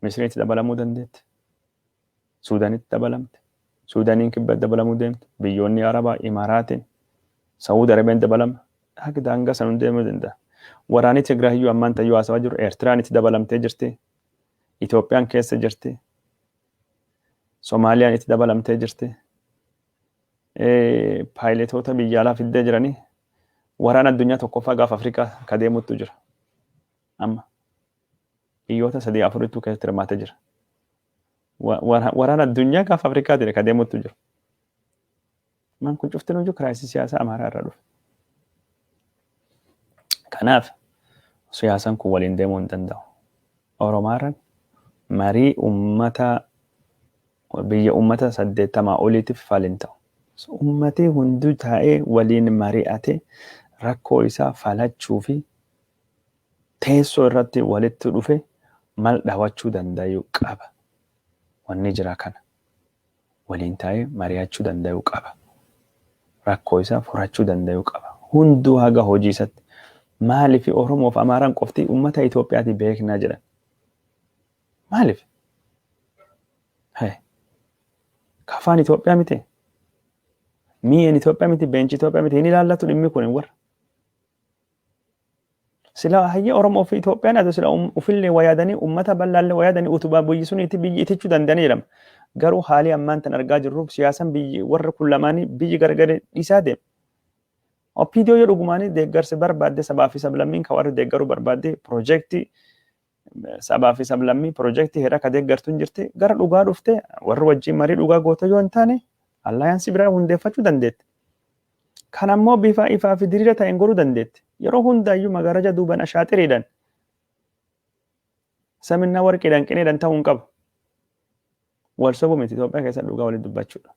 Misiriitti dabalamuu dandeetti. Suudaanitti dabalamte. Suudaaniin kibbatti dabalamuu deemte. Biyyoonni Arabaa, Imaaraatiin, Saawud Arabiyaan dabalama. Akka daangaa san deemuu danda'a. Waraanni Tigraayiyyuu ammaan tayyuu haasawaa jiru. Eertiraan itti dabalamtee jirti. Itoophiyaan keessa jirti. Soomaaliyaan itti dabalamtee jirti. Paayiletoota biyya alaa fiddee jiranii waraana addunyaa tokkoffaa Gaafaa Afrikaa ka deemutu jira. Amma biyyoota 3-4 keessatti hirmaatee jira. Waraana addunyaa Gaafaa Afrikaatiin ka deemutu jira. Man kun cuftinuu jiru kiraayisii siyaasaa Amaaraa irraa dhufe. Kanaaf siyaasaan kun waliin deemuu hin danda'u. Oromaaraan marii biyya uummata 80 oliitiif falin ta'u. Uummatni hunduu taa'ee waliin mari'ate rakkoo isaa falachuu fi teessoo irratti walitti dhufe mal dhawachuu danda'u qaba. Wanni jira kana. Waliin taa'ee mari'achuu danda'u qaba. Rakkoo isaa furachuu danda'u qaba. Hunduu haga hojii isaatti maaliif Oromoo fi Amaaraan qofti uummata Itoophiyaati beeknaa jedhan? Maaliif? Kafaan Itoophiyaa miti. Mi'een Itoophiyaa miti, beenchi Itoophiyaa miti. Hin ilaallatu dhimmi kun warra. Sila hayya Oromoo fi Itoophiyaan haa ta'u sila ufillee wayaadanii uummata bal'aallee wayaadanii utubaa buyyisuuniiti biyyi itichuu danda'anii jedhama. Garuu haalii ammaan tan argaa jirruuf siyaasan biyyi warra kun lamaanii biyyi gargar dhiisaa deema. Opiidiyoo yoo dhugumaanii deeggarsi barbaadde sabaa fi sablammiin ka warri deeggaruu barbaadde piroojeektii sabaa fi sablammii piroojeektii heera ka deeggartu hin jirti gara dhugaa dhufte warri wajjin marii dhugaa goota yoo hin taane allaayansii biraa hundeeffachuu dandeetti. Kan ammoo bifa ifaa fi diriira ta'een godhuu dandeetti. Yeroo hundaayyuu magaraja duuban ashaaxiriidhaan saminaa warqiidhaan qineedhaan ta'uu hin qabu. Wal sobuu miti Itoophiyaa keessatti dhugaa waliin dubbachuudha.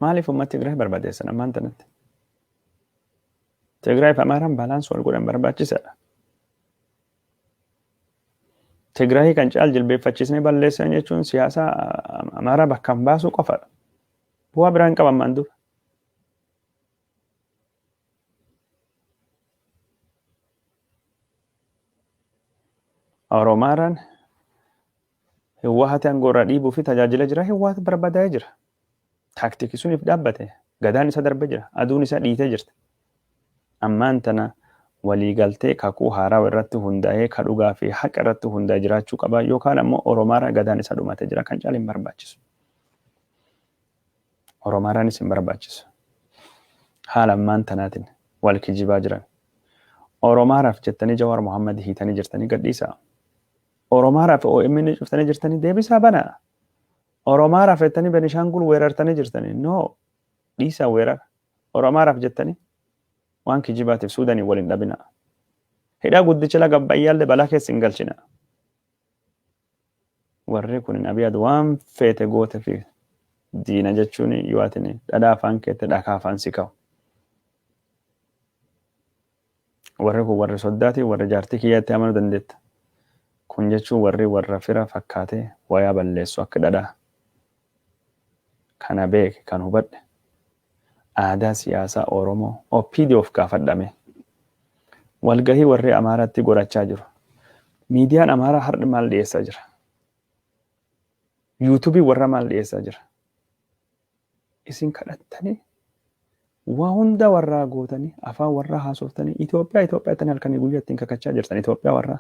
Maaliif uummata Tigraay barbaadeessan ammaan tanatti? Tigraay fi Amaaraan baalaansii wal godhan barbaachisaadha. Tigraay kan caal jilbeeffachiisnee balleessan jechuun siyaasa Amaaraa bakka hin baasuu qofaadha. Bu'aa biraan qaban maan dura. Oromaaraan Hiwwaata aangoorraa dhiibuu fi tajaajila jira. Hiwwaata barbaadaa jira. Taaktikii suniif dhaabbate. Gadaan isa darbee jira. Aduun isa dhiitee jirti. Ammaan tana waliigaltee kakuu haaraa irratti hundaa'ee ka dhugaa fi haqa irratti hundaa'ee jiraachuu qaba yookaan ammoo Oromaaraan gadaan isa dhumatee jira kan caalu hin barbaachisu. Oromaaraanis hin barbaachisu. Haala ammaan tanaatiin wal kijibaa jiran. Oromaaraaf jettanii Jawaar Mohaammed hiitanii jirtanii gadhiisaa. Oromaaraaf OMN cuftanii jirtanii deebisaa banaa. Oromaaraaf jettanii Benishaangul weerartanii jirtanii. No, dhiisaa weerara. Oromaaraaf jettanii waan kijibaatiif Suudanii waliin dhabina. Hidhaa guddicha laga Abbayyaallee balaa keessa hin galchina. Warri kun Abiyaad waan feete goote fi diina jechuun yoo atini dhadhaa afaan keette dhakaa afaan si ka'u. Warri kun warri soddaati warri jaartii kiyyaatti amanuu dandeetta. Kun jechuun warra fira fakkaatee wayaa balleessu akka dhadhaa. Kana beeke kan hubadhe aadaa siyaasaa Oromoo OPDOf gaafadhame. Walgahii warri Amaaraatti godhachaa jiru. Miidiyaan Amaaraa har'a maal dhiyeessaa jira? YouTubii warra maal dhiyeessaa jira? Isin kadhattanii waa hunda warraa gootanii afaan warraa haasoftanii Itoophiyaa tan halkanii guyyaatti kakachaa jirtan Itoophiyaa warraa.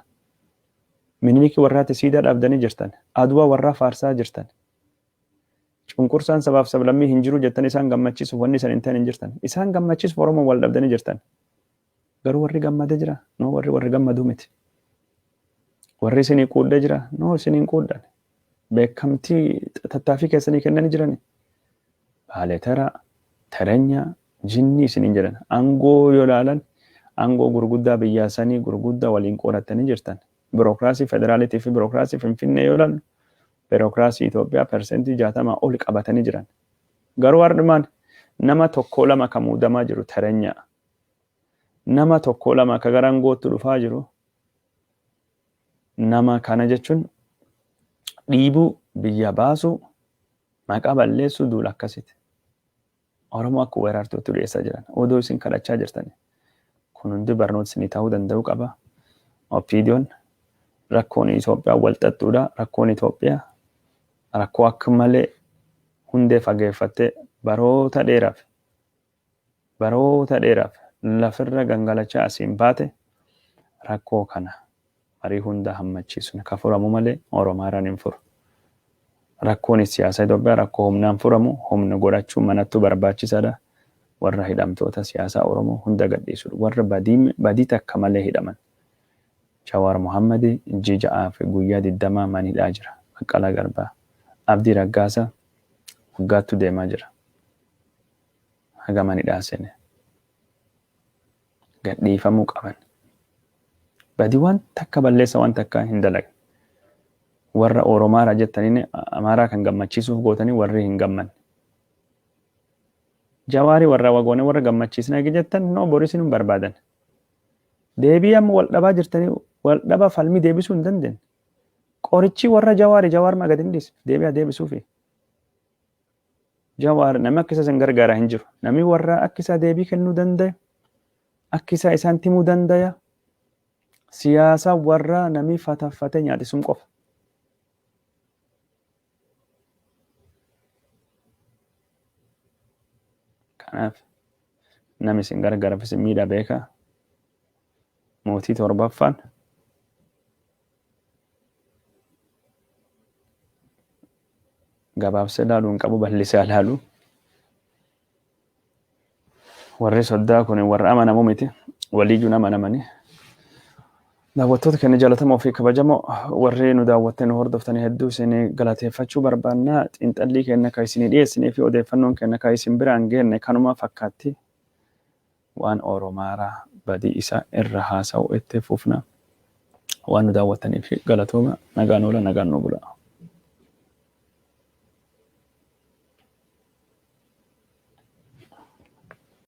Miniliki warraatti siidaa dhaabdanii jirtan. Aduwaa warraa faarsaa jirtan. Cunqursaan sabaaf sablammii hin jiru jettan isaan gammachiisu wanni isan hin ta'in hin jirtan. Isaan gammachiisuuf Oromoo wal dhabdanii jirtan. Garuu warri gammadee jira. No warri gammaduu miti. Warri isinii quudhee jira. No isiniin quudhan. Beekamtii tattaaffii keessanii kennanii jirani. Baaleetara, Terenyaa, Jinnii isiniin jedhan. Aangoo yoo ilaalan aangoo gurguddaa biyyaa sanii gurguddaa waliin qoodattanii jirtan. Birookiraasii federaalitii fi birookiraasii Finfinnee yoo ilaallu birookiraasii Itoophiyaa persentii 60 ol qabatanii jiran. Garuu har'umaan nama tokko lama kan muudamaa jiru Terenyaa. Nama tokko lama ka garaan gootu dhufaa jiru. Nama kana jechuun dhiibuu biyya baasuu maqaa balleessuu duula akkasitti. Oromoo akka weerartuutti dhiyeessaa jiran. Oduu isin kadhachaa jirtani. Kun hundi barnoota isinii ta'uu danda'u qaba. OPDOn rakkoon Itoophiyaa wal xaxxuudha. Rakkoon Itoophiyaa rakkoo akka malee hundee fageeffattee baroota dheeraaf lafirra gangalachaa asiin baate rakkoo kana marii hunda hammachiisuun ka furamu malee Oromaaraan hin furu. Rakkoon siyaasa Itoophiyaa rakkoo humnaan furamu humna godhachuu manattu barbaachisaadha. Warra hidhamtoota siyaasaa Oromoo hunda gadhiisudha. Warra badii takka malee hidhaman. Jawaar Mohammadi jija'aa fi guyyaa 20 manidhaa jira. Baqqalaa Garbaa. Abdii Raggaasaa waggaattu deemaa jira. Haga manidhaa seene. Gadhiifamuu qaban. Badii waan takka balleessa waan takka hin dalagne. Warra Oromaara jettaniin Amaaraa kan gammachiisuuf gootanii warri hin gammanne. Jawaari warra wagoone warra gammachiisna jettan no borisin barbaadan. Deebii amma wal dhabaa jirtanii wal dhaba falmii deebisuu hin dandeenye. Qorichi warra Jawaar magadin dis deebisuufi. Jawaar namni akka isa gargaaraa hin jiru. Namni warra akka isa deebii kennuu danda'e akka isa isaan timuu danda'e siyaasa warra namni fataffatee nyaatisuun qofa. Kanaaf namni isin gargaaraaf isin miidhaa beekaa. Mootii 7ffaan gabaabsee ilaaluu hin qabu bal'isee ilaaluu. Warri soddaa kun warra amanamoo miti. Waliiyyuu amanamanii. Daawwattoota keenya jaalatamoo fi kabajamoo warri nu daawwattee nu hordoftanii hedduu isin galateeffachuu barbaannaa. Xiinxallii keenya kan isin dhiyeessinee fi odeeffannoon keenya kan isin biraan geenne kanuma fakkaatti waan Oromaaraa badii isa irra haasa'u itti fufna. Waan nu daawwattaniif galatooma nagaan oola nagaan nu bula.